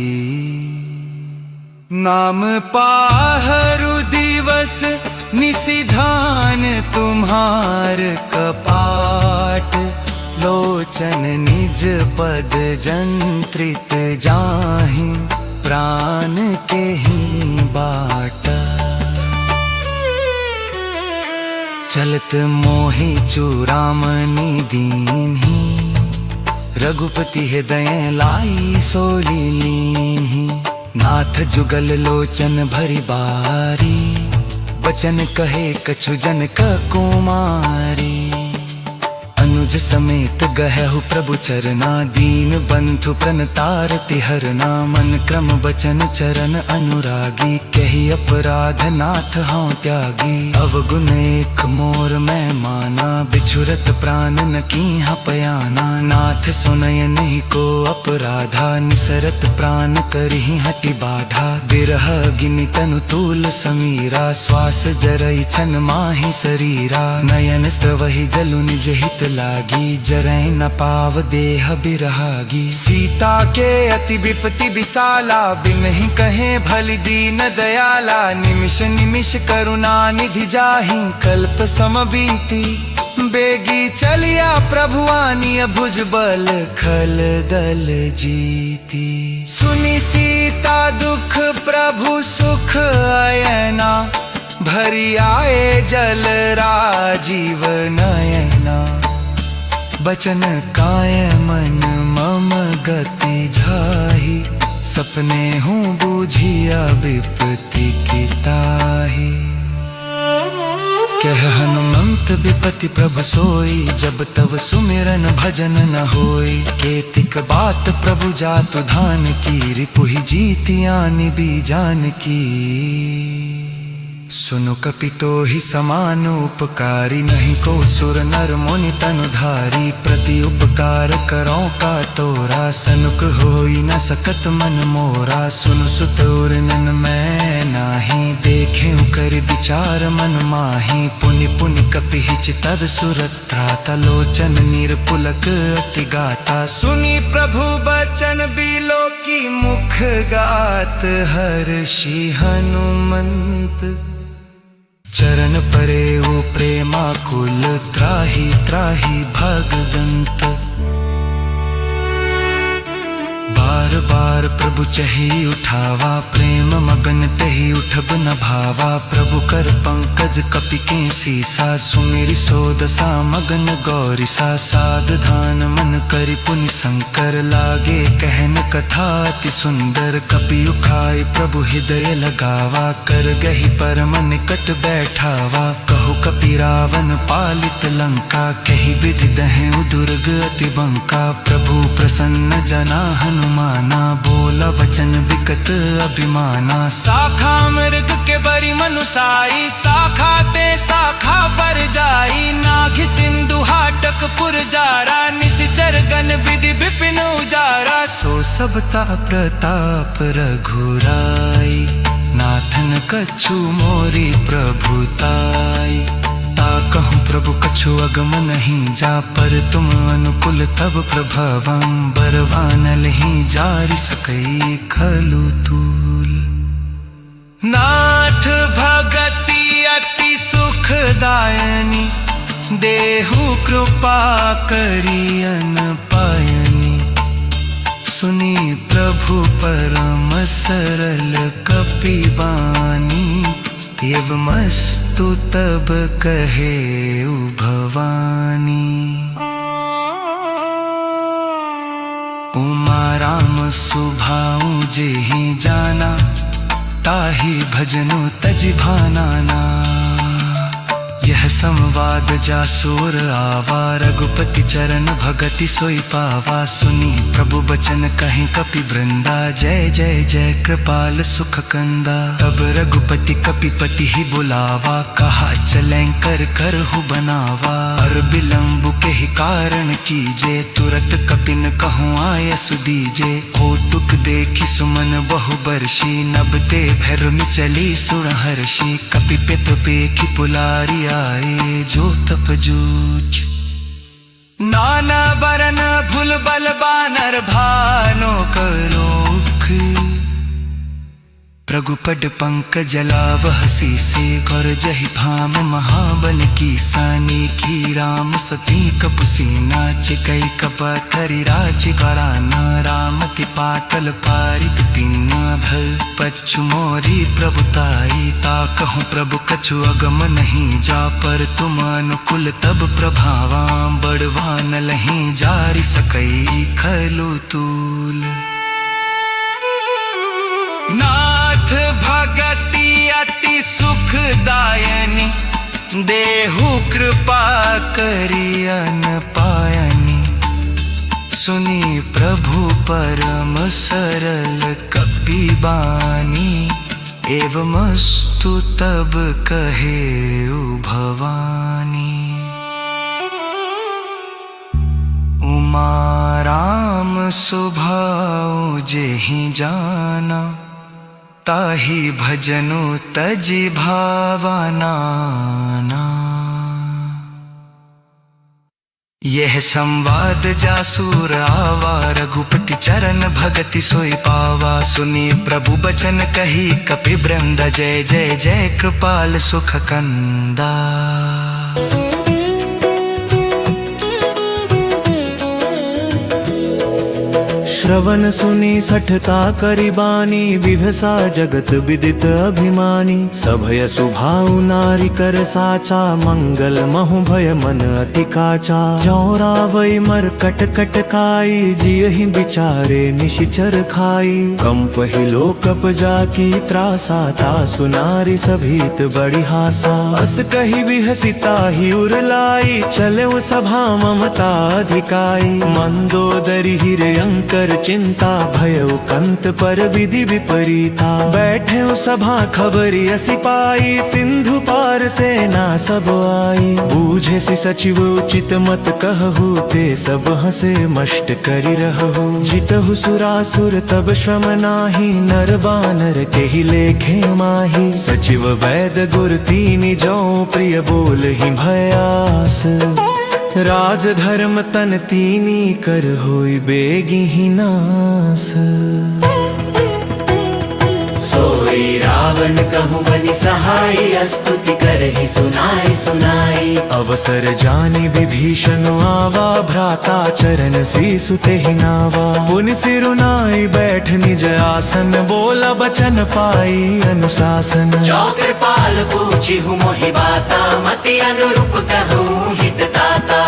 नाम पाहरु दिवस निशिधान तुम्हार कपाट लोचन निज पद जंत्रित जाहि
प्राण के ही बाटा। चलत मोहि चूड़ामणि दीन्ही, रघुपति हृदय लाई सोली लीन्ही। नाथ जुगल लोचन भरी बारी, बचन कहे कछु जन क कुमारी। अनुज समेत गहु प्रभु चरना, दीन बंधु प्रणतारति हरना। मन क्रम बचन चरण अनुरागी, कही अपराध नाथ हूँ त्यागी। अवगुण एक मोर मैं माना, बिछुरत प्राण न कीन्हा पयाना। नाथ सुनय नहीं को अपराधा, निसरत प्राण करहि हटि बाधा। बिरह गिनि तनु तूल समीरा, श्वास जरई छन माहि शरीरा। नयन स्रवहि जलु निज हित लागी, जरै न पाव देह बिरहागी। सीता के अति विपति विशाला, बिनहि कहे भलि दीन दयाला। निमिष निमिष करुणा निधि जाहि, कल्प सम बीती। बेगी चलिया प्रभुआनी, भुज बल खल दल जीती। सुनि सीता दुख प्रभु सुख अयना, भरी आए जल राजीव नयना। बचन काय मन मम गति झाही, सपने हूँ बूझिया विपत्ति की ताही। कह हनुमंत विपति प्रभु सोई, जब तब सुमिरन भजन न होई। केतिक बात प्रभु जातु धान की, रिपुहि जीति आनि बीजान की। सुनु कपितो ही समान उपकारी, नहीं को सुर नर मुनि तनुधारी। प्रति उपकार करो का तोरा, सनुक होई न सकत मन मोरा। सुनु सुत उर नन मैं नाही, देखे कर विचार मन माही। पुनि पुनि कपिहि तद सुरत त्राता, लोचन निरपुलक अति गाता। सुनी प्रभु बचन बिलो की, मुख गात हर्षि हनुमंत। चरण परे वो प्रेमा कुल, त्राहि त्राहि भगवंत। बार बार प्रभु चही उठावा, प्रेम मगन तही उठब न भावा। प्रभु कर पंकज कपि के सीसा, सुमिरि सोदसा मगन गौरिसा। साधधान मन करि पुनि शंकर, लागे कहन कथा अति सुंदर। कपि उखाय प्रभु हृदय लगावा, कर गही परम निकट बैठावा। कहु कपि रावण पालित लंका, कही विधि दहें दुर्ग अति बंका। प्रभु प्रसन्न जना हनुमाना, बोला वचन विकट अभिमाना। शाखा मृग के बरि मनुसाई, शाखा ते शाखा पर जाई। नाघि सिंधु हाटक पुर जारा, निशिचर गण विधि विपिन उजारा। सो सबता प्रताप रघुराई, नाथन कछु मोरी प्रभुताई। कहूँ प्रभु कछु अगम नहीं जा, पर तुम अनुकूल तब प्रभावं। बरवानल ही जारि सकई खलु तूल। नाथ भगति अति सुखदायनी, देहु कृपा करियन पायनी। सुनी प्रभु परम सरल कपि बानी, एवमस्तु तब कहे भवानी। उमा राम सुभाऊ जेहि जाना, ताहि भजनु तजि भानाना। यह संवाद जासुर आवा, रघुपति चरण भगति सोई पावा। सुनी प्रभु बचन कहीं कपि वृंदा, जय जय जय कृपाल सुख कंदा। तब रघुपति कपिपति ही बुलावा, कहा चलें कर कर हु बनावा। और बिलम्बु के ही कारण कीजे, तुरत कपिन कहूँ आय सुदीजे। हो टुक देखी सुमन बहु बरसी, नबते भैर में चली सुर हर्षि। कपि पित पेखी पुलारी आए, जो तप जूझ। नाना बरन भूल बल बानर भानो करोख। प्रगुपड पंकज लावह सीसे गौर जहि भाम महाबल की सानी की राम सती कपुसी नाच कई कपथरि राज गराना राम ति पाटल पारित तिन्ना भल पच्छु मोरी प्रभुताई ता कहूँ प्रभु कछु अगम नहीं जा पर तुम अनुकूल तब प्रभावा बड़वा न लहीं जारी सकई खलु तूल नाथ भगति अति सुखदायनी देहु कृपा करी अन पायनी सुनी प्रभु परम सरल कपि बानी एवमस्तु तब कहे भवानी उमा राम सुभाऊ जेहि जाना ताहि भजनु तजि भावना यह संवाद जासूर आवा रघुपति चरण भगति सोई पावा सुनी प्रभु बचन कही कपि वृंद जय जय जय कृपाल सुख कंदा
श्रवण सुनी सठता करिबानी विभसा जगत विदित अभिमानी सभय सुभाउ नारी कर साचा मंगल महु भय मन अति काचा जौरा वै मर कट कट काई जियहि बिचारे निशिचर खाई कंपहि लोकप जाकी त्रासा तासु नारी सभीत बड़ी हासा अस कही विहसिता ही उरलाई चले सभा ममता अधिकाई मंदोदरी हिरयंकर चिंता भय कंत पर विधि विपरीता बैठे सभा खबरी असी पाई सिंधु पार सेना सब आई बूझे से सचिव उचित मत कहु ते सब हसे मष्ट करि रहु जितहु सुरासुर तब श्रम नाही नर बानर के ही लेखे माही सचिव वैद गुर तीनि जो प्रिय बोल ही भयास राज धर्म तन तीनी कर होई बेगी ही नास सोई रावण कहूँ बनि सहाय स्तुति करहि सुनाई सुनाई अवसर जानी विभीषण आवा भ्राता चरण सीसु तेहि नावा पुनि सिरुनाई बैठ निज आसन बोला बचन पाई अनुशासन जो कृपाल पूछिहु मोहि बाता मति अनुरूप कहूँ हित ताता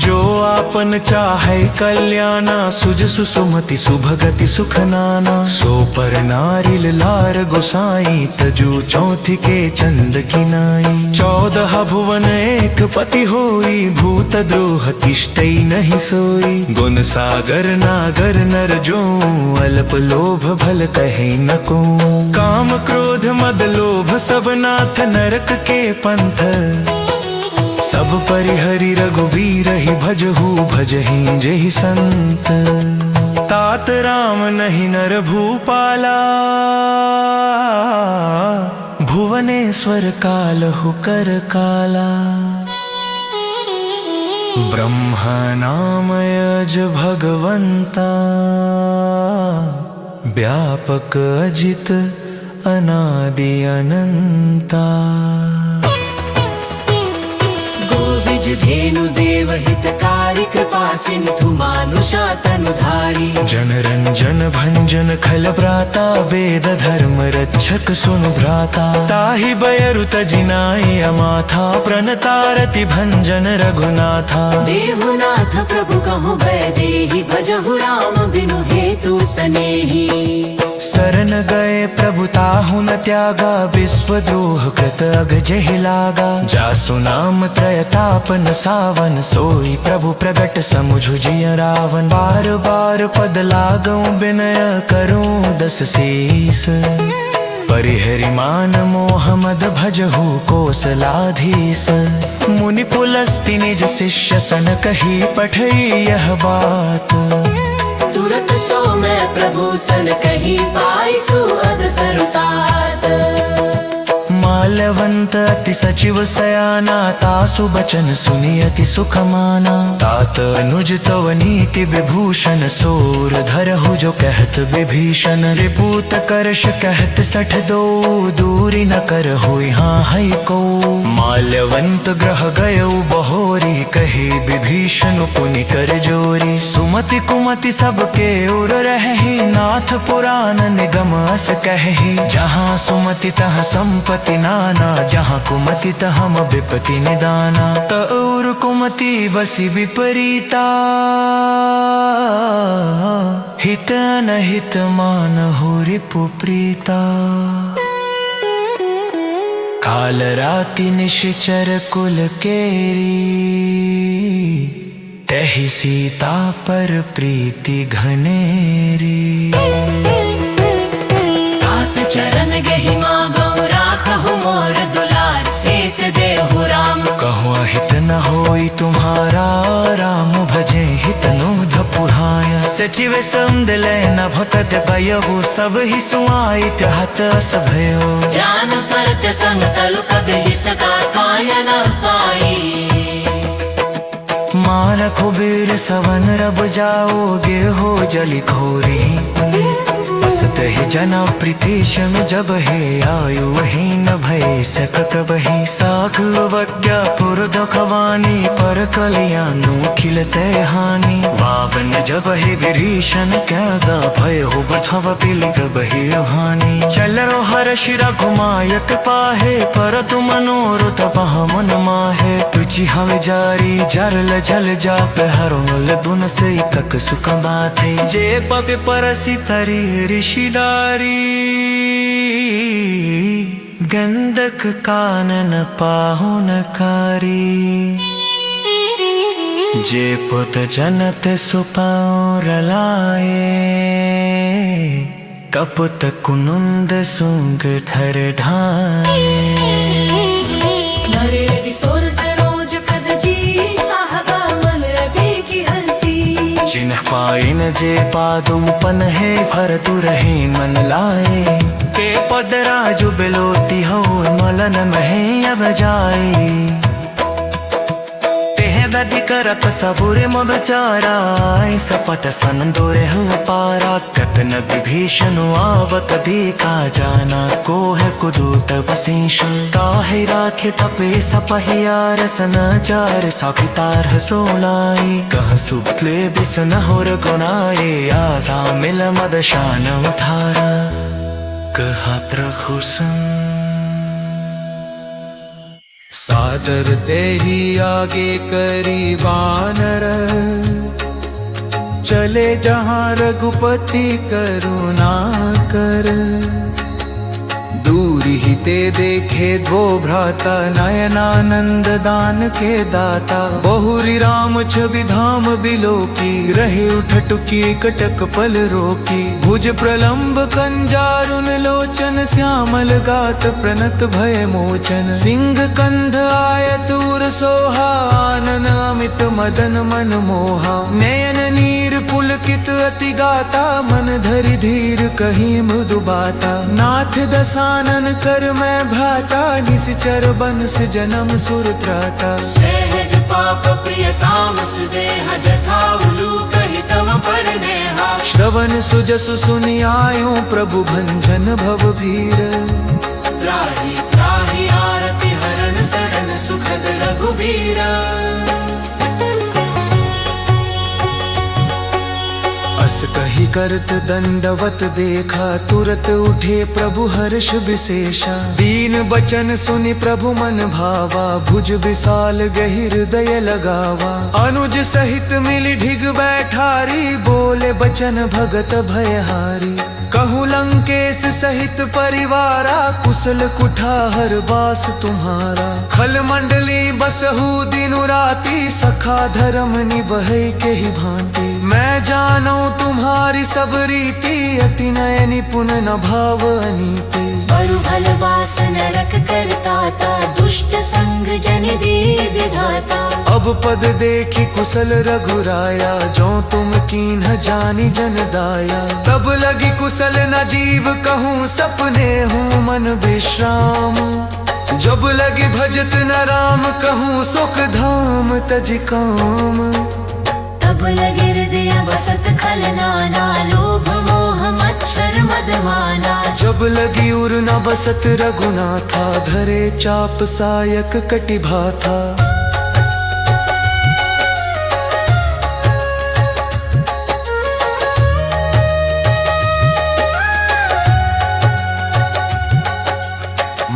जो आपन चाहे कल्याणा सुज सुसुमति सुभगति सुख नाना सो पर नारिल लार गोसाई तजू चौथी के चंद किनाई 14 भुवन एक पति होई भूत द्रोह तिष्ठई नहीं सोई गुण सागर नागर नर जो अल्प लोभ भल कहे न को काम क्रोध मद लोभ सब नाथ नरक के पंथ सब परिहरि रघुबीर ही भजहु भजहि जेहि संत तात राम नहीं नर भूपाला भुवनेश्वर कालहु कर काला ब्रह्मा नामयज भगवंता व्यापक अजित अनादि अनंता
धेनु देव हितकारी कृपा सिंधु मानुषा तनुधारी
जन रंजन भंजन खल भ्राता वेद धर्म रक्षक सुन भ्राता ताहि बयरु तजिनाई अमाथा प्रणतारति भंजन रघुनाथा
देहुनाथ प्रभु कहु भय देहि भजहु राम बिनु हेतु सनेहि
शरण गए प्रभु ताहु न त्यागा विश्वद्रोह कृत अग जेहि लागा जासु नाम त्रयतापन सावन सोई प्रभु प्रगट समुझु जिय रावण बार बार पद लागऊं विनय करूं 10 शीस परिहरि मान मोह मद भजहु कोसलाधीश मुनि पुलस्ति निज शिष्य सन कही पठई यह बात
तुरत सो मैं प्रभु सन कही पाई सुअद सरुतात
माल
माल्यवंत अति सचिव सयाना, तासु बचन सुनि अति सुख माना। तात अनुज तव नीति विभूषण, सोर धरहु जो कहत विभीषण। रिपूत करश कहत सठ दो, दूरी न करहु यहाँ है को। माल्यवंत ग्रह गयउ बहोरी, कही विभीषण पुनि कर जोरी। सुमति कुमति सबके उर रहहि, नाथ पुराण निगम अस कहहि। जहाँ सुमति तहाँ संपत्ति नाना, जहाँ कुमति तहाँ विपत्ति निदाना। तउर कुमति बसी विपरीता, हित अनहित मानहु रिपु प्रीता। काल राति निश्चर कुल केरी, तहि सीता पर प्रीति घनेरी।
तात चरण गहि मागौ, राखहु मोर दुलार, सीत देहु राम।
कहो अहित न होई तुम्हारा, राम भजे हित नूध पुराया। सचिव समद लय न भकत भयहु, सब ही सुआइत हत अस भयो।
ज्ञान सरत संग तलु कबहि सदा, कायन अस्माई।
मार कुबेर सवन रब जाओगे, हो जलि खोरी। असत ही जना प्रीतिशम, जब हे आयु हीन भय सकत बही। साख अवज्ञा पुर दुखवानी, पर कल्याणु खिलते हानि। वावन जब हे विभीषण, क्या भय हो बधव पिलिक बही हानि। चलो हर शिरा घुमायक पाहे, पर तुम मनोरथ बह मन माहे। तुझी हवे जारी जरल जल जाप, हरुल दुन से तक सुख बाथे। जे पप परसी तरी ऋषि नारी, गंधक कानन पाहुन कारी। जे पुत जनत सुपाउर लाए, कपुत कुनुंद सुंग धर ढाए।
नरे किशोर सरोज कद जी, आहबा मन रति की हलती।
चिन्ह पाइन जे पादुपन है, भरतु रहे मन लाए। के पद राजु बिलोती हो, मलन महे अब जाए। दधि करत सबुरे मद चारा, सपट सन दोरे हो पारा। कतन विभीषण आवत देखा जाना, को है कुदूत बसेश। काहे राखे तपे सपहिया, रसन चार साखितार सोनाई। कह सुप्ले बिसन होर गुनाए, आधा मिल मद शान उठारा। कहा प्रभु सुन
सादर तेहि आगे करी वानर, चले जहाँ रघुपति करुणा कर। दूर ही ते देखे दो भ्राता, नयनानंद दान के दाता। बहुरी राम छवि धाम बिलोकी, रहे उठटुकी कटक पल रोकी। भुज प्रलंब कंजारुन लोचन, श्यामल गात प्रणत भय मोचन। सिंह कंध आयत उर सोहा, आनन अमित मदन मन मोहा। नयन नीर पुलकित अति गाता, मन धरि धीर कहीं मृदु बाता। नाथ दसानन कर मैं भ्राता, निश्चर बंस जन्म सुर त्राता।
सहज पाप प्रिय तामस देह, जथा उलू कहि तम पर नेहा।
श्रवण सुजसु सुनि आयो, प्रभु भंजन भव भीर।
त्राहि त्राहि आरति हरन, शरण सुखद रघुबीर।
अस कही करत दंडवत देखा, तुरत उठे प्रभु हर्ष विशेषा। दीन बचन सुनि प्रभु मन भावा, भुज विशाल गहि हृदय लगावा। अनुज सहित मिली ढिग बैठारी, बोले बचन भगत भयहारी। कहूँ लंकेश सहित परिवारा, कुशल कुठाहर बास तुम्हारा। खल मंडली बसहु दिनु राति, सखा धर्म निबहै के ही भांति। मैं जानो तुम्हारी सब रीति, अति नय निपुण न भाव अनीति।
बरु भल बास नरक करताता, दुष्ट संग जन दे विधाता।
अब पद देखी कुशल रघुराया, जो तुम कीन्ह जानी जन दाया। तब लगी कुशल न जीव कहूँ, सपने हूँ मन विश्राम।
जब लगी भजत न राम कहूँ सुख धाम तज काम।
तब लगे हृदय बसत खल नाना लोभ मोह मच्छर मद माना।
जब लगी उर न बसत रघुनाथा धरे चाप सायक कटिभा था।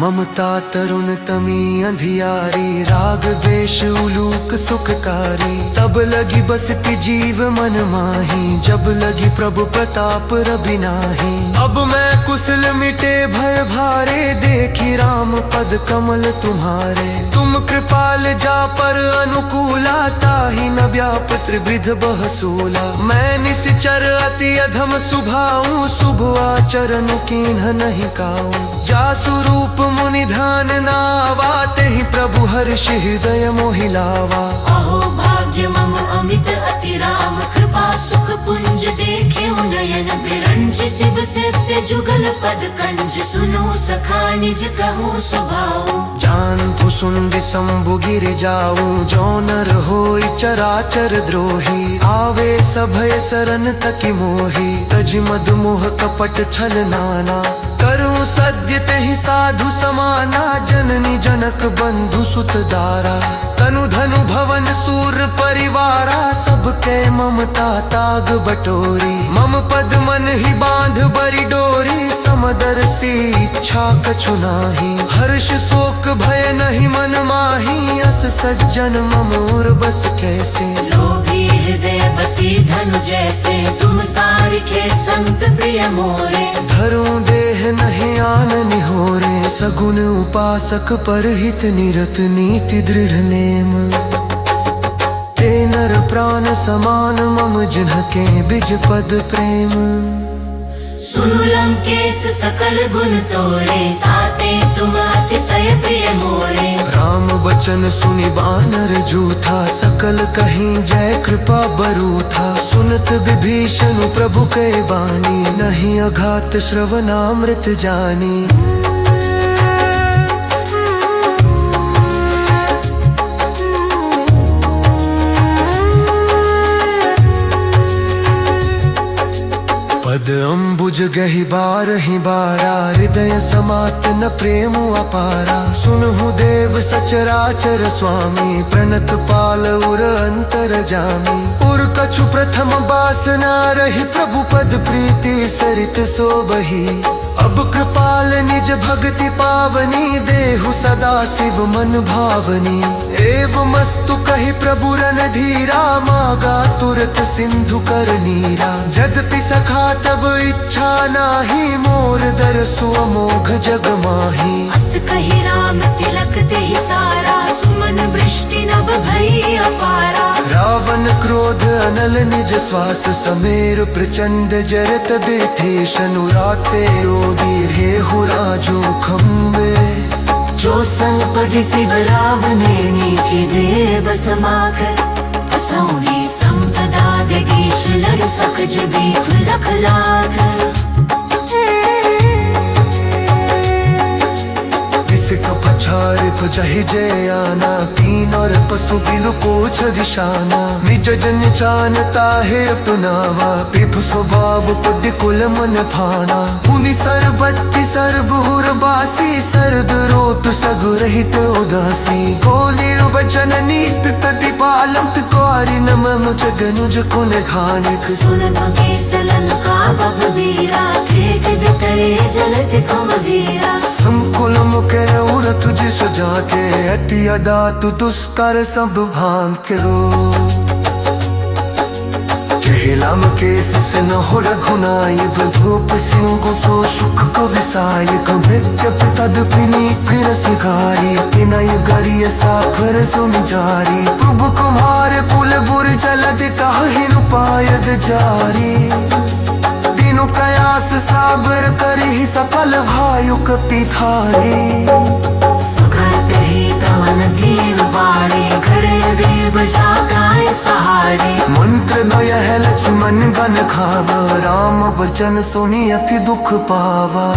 ममता तरुण तमी अंधियारी राग द्वेष उलूक सुखकारी। तब लगी बसती जीव मन माही जब लगी प्रभु प्रताप रवि नाही। अब मैं कुशल मिटे भय भारे देखी राम पद कमल तुम्हारे। तुम कृपाल जा पर अनुकूला ताहि न व्याप त्रिविध बहसूला। मैं निश्चर अति अधम सुभाऊं शुभ आचरण कीन्ह नहीं काऊं। जासु रूप मुनि ध्यान नावा तेहि प्रभु हर्ष हृदय मोहिलावा।
अहो भाग्य मम अमित अति राम कृपा सुख पुंज देखे नयन बिरंज शिव सेव्य जुगल पद कंज। सुनो सखा निज कहूँ स्वभाव।
जान सुन विशंभु गिर जाऊं जो नर होई चराचर द्रोही। आवे सभय सरन तकि मोही तज मद मोह कपट छल नाना। करूं सद्य तेहि साधु समाना जननी जनक बंधु सुत दारा। तनु धनु भवन सूर परिवारा सबके ममता ताग बटोरी। मम पद मन ही बांध बरी डोरी समदर्शी इच्छा कछु नाही। हर्ष शोक भय नहीं मन माही अस सज्जन मम उर बस कैसे।
लोभी हृदय बसी धनु जैसे तुम सारिखे संत प्रिय मोरे।
धरूं देह नहीं आन निहोरे सगुन उपासक पर हित निरत नीति दृढ़ नेम। ते नर प्राण समान मम जिन्हके बिज पद प्रेम।
सुनु लंकेश सकल गुण तोरे ताते तुम अतिशय प्रिय मोरे।
राम वचन सुनि बानर जूथा सकल कहीं जय कृपा बरू था। सुनत विभीषण प्रभु के बानी नहीं अघात श्रवणामृत जानी। पद अम्बुज गहि बारहि बारा हृदय समात न प्रेम अपारा। सुनहु देव सचराचर स्वामी प्रणत पाल उर अंतर जामी। उर कछु प्रथम बासना रही प्रभु पद प्रीति सरित सोबही। अब कृपाल निज भक्ति पावनी देहु सदा शिव मन भावनी। एवं मस्तु कहि प्रभु रणधीरा मागा तुरत सिंधु कर नीरा। यद्यपि सखा तब इच्छा नाही मोर दरसु अमोघ जग माही।
अस कहि राम तिलक तेहि सारा सुमन वृष्टि नभ भई अपारा।
रावण क्रोध अनल निज श्वास समेर प्रचंड जरत बेथे शनु राते रोगी रेहु राजो खम्बे।
जो संपट शिव रावने नीति देव समाख। असौरी संपदा देगीश लर सकज बीख लख लाख।
पछार पचहि जय आना तीन और पशु बिलु कोछ दिशाना। निज जन जानता है अपनावा पिभु स्वभाव पुड कुल मन भाना। पुनि सरबत्ति सर्बहुर बासी सरद रोत सगु रहित उदासी। कोली वचन नीत प्रतिपालत कौरि नम मुझ गनुज कुन घानिक।
सुन केसलन का बब बीरा खेत बितरे जलत कुमधीरा।
संकुल मुके उर तुझ सजा के अति अदा तु दुष्कर सब भान करो। कहलाम केस से न हो रघुनायक धूप सिंह सो सुख को विसायक। भित्य तद पिनी फिर सिखारी पिनय गरिय साफर सुन जारी। प्रभु कुमार पुल बुर जलद काहिन पायद जारी। तीनों कयास सागर करी सफल भायुक पिथारी।
सुखत ही तवन दीन बाड़े घड़े देव जागाए सहारे।
मंत्र नय है लक्ष्मण गन खावा राम वचन सुनी अति दुख पावा।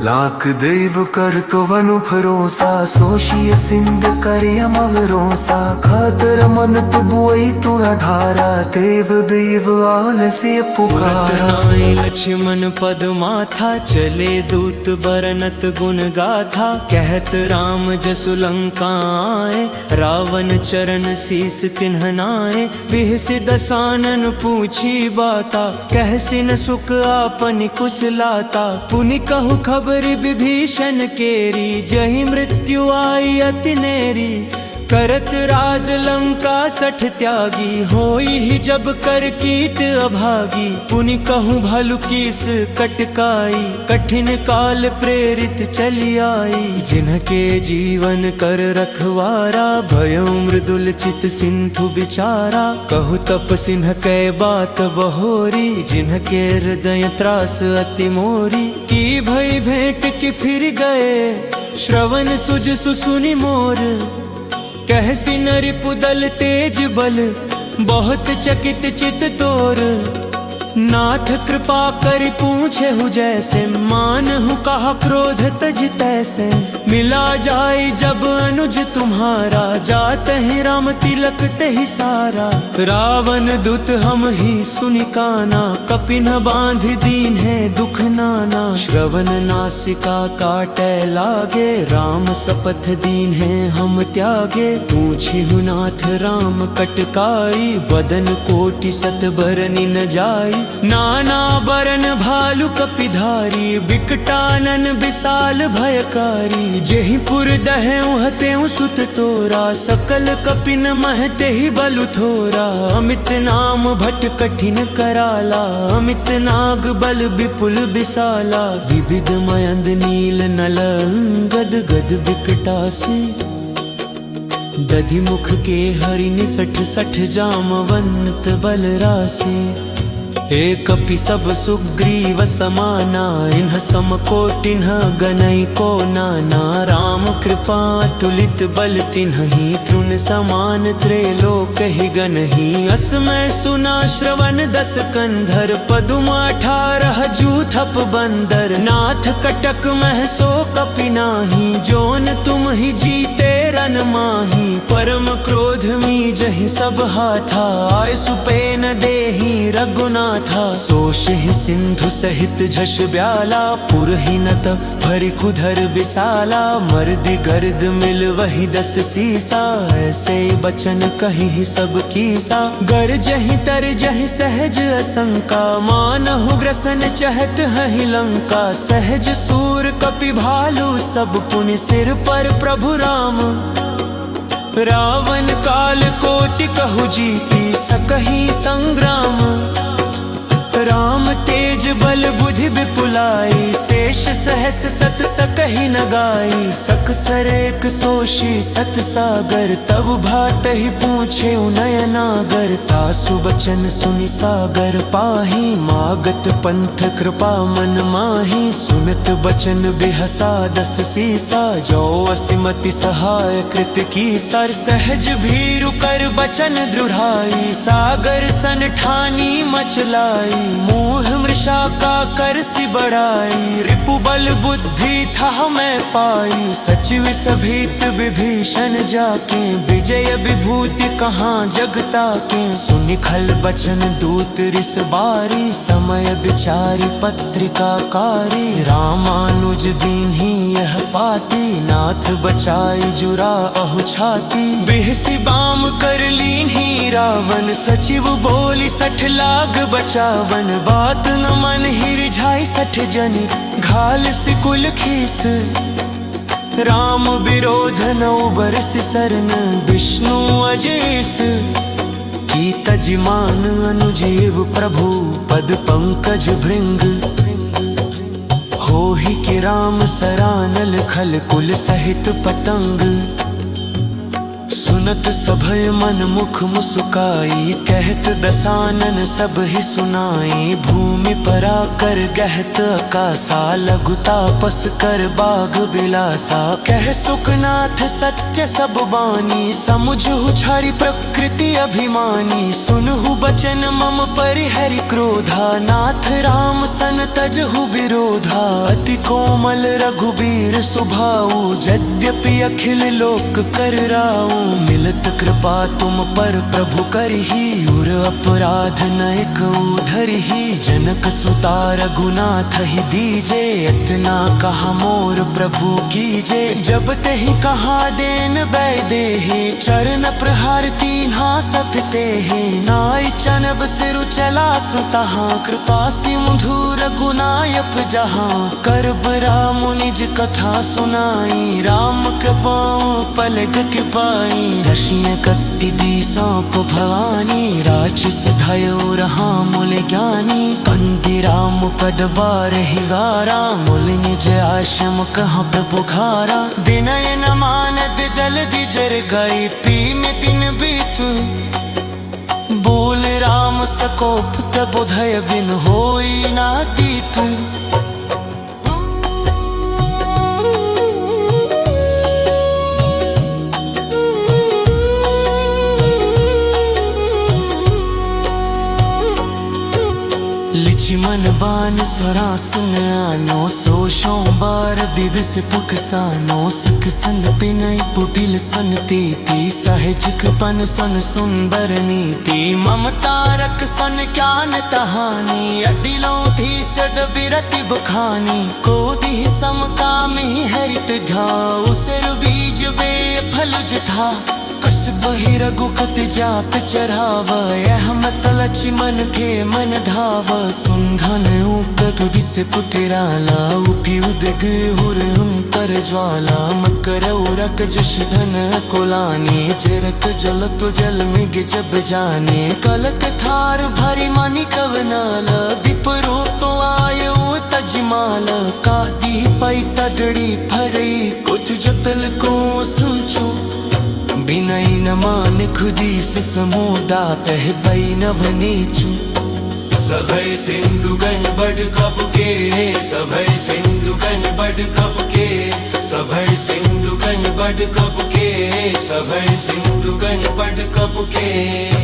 लाख देव कर तो वनु भरोसा, सोशिय सिंध करे मगरोसा, खातर मन तुबुई तू ढारा, देव देव आलस्य पुकारा।
लक्ष्मण पद माथा, चले दूत बरनत गुण गाथा, कहत राम जसु लंका आए, रावण चरण शीस तिन्ह नाए, बिहसि दसानन पूछी बाता, कहसि न सुख आपन कुशलाता, पुनि कहु खबरि विभीषण केरी, जहि मृत्यु आई अति नेरी, करत राज लंका सठ त्यागी, होई ही जब कर कीट अभागी, पुनि कहूँ भलु कीस कटकाई, कठिन काल प्रेरित चली आई, जिनके जीवन कर रखवारा, भयो मृदुल चित सिंधु बिचारा, कहु तप सिन्ह कै बात बहोरी, जिनके हृदय त्रास अति मोरी, की भई भेंट कि फिर गए, श्रवण सुज सुसुनि मोर, कहसि नरिपुदल तेज बल, बहुत चकित चित तोर, नाथ कृपा करि पूछे हु जैसे, मान हु कहा क्रोध तज तैसे, मिला जाय जब अनुज तुम्हारा, जात ही राम तिलक तेहि सारा, रावण दुत हम ही सुनि काना, कपिन बांध दीन है दुख नाना, श्रवण नासिका काटे लागे, राम सपथ दीन है हम त्यागे, पूछी हु नाथ राम कटकाई, बदन कोटि सत बरनि न जाई, नाना बरन भालु कपिधारी, बिकटानन विशाल भयकारी, जेहि पुर दहेउ हतेउ सुत तोरा, सकल कपिन महते ही बलु थोरा, अमित नाम भट कठिन कराला, अमित नाग बल विपुल विशाला, विविध मयंद नील नल गद गद बिकटासी, दधि मुख के हरि निसठ सठ जामवंत बल राशि, एक कपि सब सुग्रीव समाना, इन्ह सम कोटिन्ह गनई को नाना, राम कृपा तुलित बल तिन्हि, तृण समान त्रैलोक ही गनहि, असमय सुना श्रवण दस कंधर, पदुम 18 जूथप बंदर, नाथ कटक मह सो कपि नाही, जोन तुम ही जीते रन माही, परम क्रोध मी जहि सब हाथा, आय सुपेन देहि रघुनाथ, सोषहि सिंधु सहित झष ब्याला, पुरहिनत भरि कुधर विशाला, मर्दि गर्द मिल वही 10 सीसा, ऐसे बचन कहि सब कीसा, गरजहि तरजहि सहज असंका, मानहु ग्रसन चहत हहि लंका, सहज सूर कपि भालु सब पुनि, सिर पर प्रभु राम, रावण काल कोटि कहु जीती, सकहि संग्राम, राम तेज बल बुद्धि विपुलाई, शेष सहस सत सकहि न गाई, सक सरेक सोशी सत सागर, तब भात ही पूछे नयनागर, तासु बचन सुनि सागर पाही, मागत पंथ कृपा मन माही, सुनत बचन बिहसा 10 सीसा, जो असिमति सहाय कृत की सर, सहज भीरु कर बचन दृढ़ाई, सागर सन ठानी मचलाई, मोह मृषा का कर सी बढ़ाई, रिपु बल बुद्धि था मैं पाई, सचिव सभीत विभीषण जाके, विजय विभूति कहाँ जगता के, सुनि खल बचन दूत रिस बारी, समय विचारी पत्रिका कारी, रामानुज दीन ही यह पाती, नाथ बचाई जुरा अहु छाती, बिहसी बाम कर लीन ही रावण, सचिव बोली 60 लाग बचावन, बात न मन ही रिझाई 60 जनी, घाल सिकुल खीस, राम विरोध नौ बरस सरन, विष्णु अजेस, की तजिमान अनुजीव प्रभु, पद पंकज भृंग, हो ही कि राम सरानल खल कुल सहित पतंग,
सुनत सभय मन मुख मुस्काई, कहत दसानन सब ही सुनाई। भूमि परा कर गहत आकाशा, लघु तापस कर बाग बिलासा। कह सुखनाथ सत्य सब बानी, समुझहु छारी प्रकृति अभिमानी। सुनहु बचन मम परिहरि क्रोधा, नाथ राम सन तजहु विरोधा। अति कोमल रघुबीर सुभाऊ, यद्यपि अखिल लोक कर राऊ। मिलत कृपा तुम पर प्रभु करही, उर अपराध नयक उधरही। जनक सुता रघुनाथ ही दीजे, इतना कहा मोर प्रभु कीजे। जब तेहि कहा देन बैदेहे, चरण प्रहार तीन्हा सपते है। नाई चनब सिरु चला सुतहा, कृपा सिंधु रघुनायक जहाँ। करब राम निज कथा सुनाई, राम कृपाऊं पलक के पाई। रशिय कस्ति दी सौंप भवानी, राक्षस धयो रहा मूल ज्ञानी। कंति राम पद बार ही गारा, मूल निज आश्रम कहाँ प्रभु घारा। विनय न मानत जल्दी जर गई, पी में दिन बीत। बोल राम सकोप तब उधय बिन होई नातीत। लिचि मन बान सरासन आनो, सोशों बार बिबिस पुख सानो। सिख सन पिनई पुटिल सन तीती, सहजिक पन सन सुंदर नीति। ममता रख सन ज्ञान तहानी, अदिलों थी सड बिरति बखानी। कोदि समकामी हरित ढाऊ, सिर बीज बे फलुज था। कस बहि रघुकत जाप चढ़ाव, यह मत लचि मन के मन ढाव। सुंधन ऊपत दिस पुतिराला, उपि उदग हुर हुंतर ज्वाला। मकर उरक जश धन कुलानी, जरक जलत जल मिग जब जाने। कलत थार भरी मानी कवनाल, विपरो तो आयो तजमाल। कादी पई तडड़ी फरी, कुछ जतल को सुनचो। बिनय न मान खुदी से समूदा, तह बई न भनीचू।
सभय सिंधु गण बड़ कप के, सभय सिंधु गण बड़ कप के। सभय सिंधु गण बड़ कप के, सभय सिंधु गण बड़ कप के।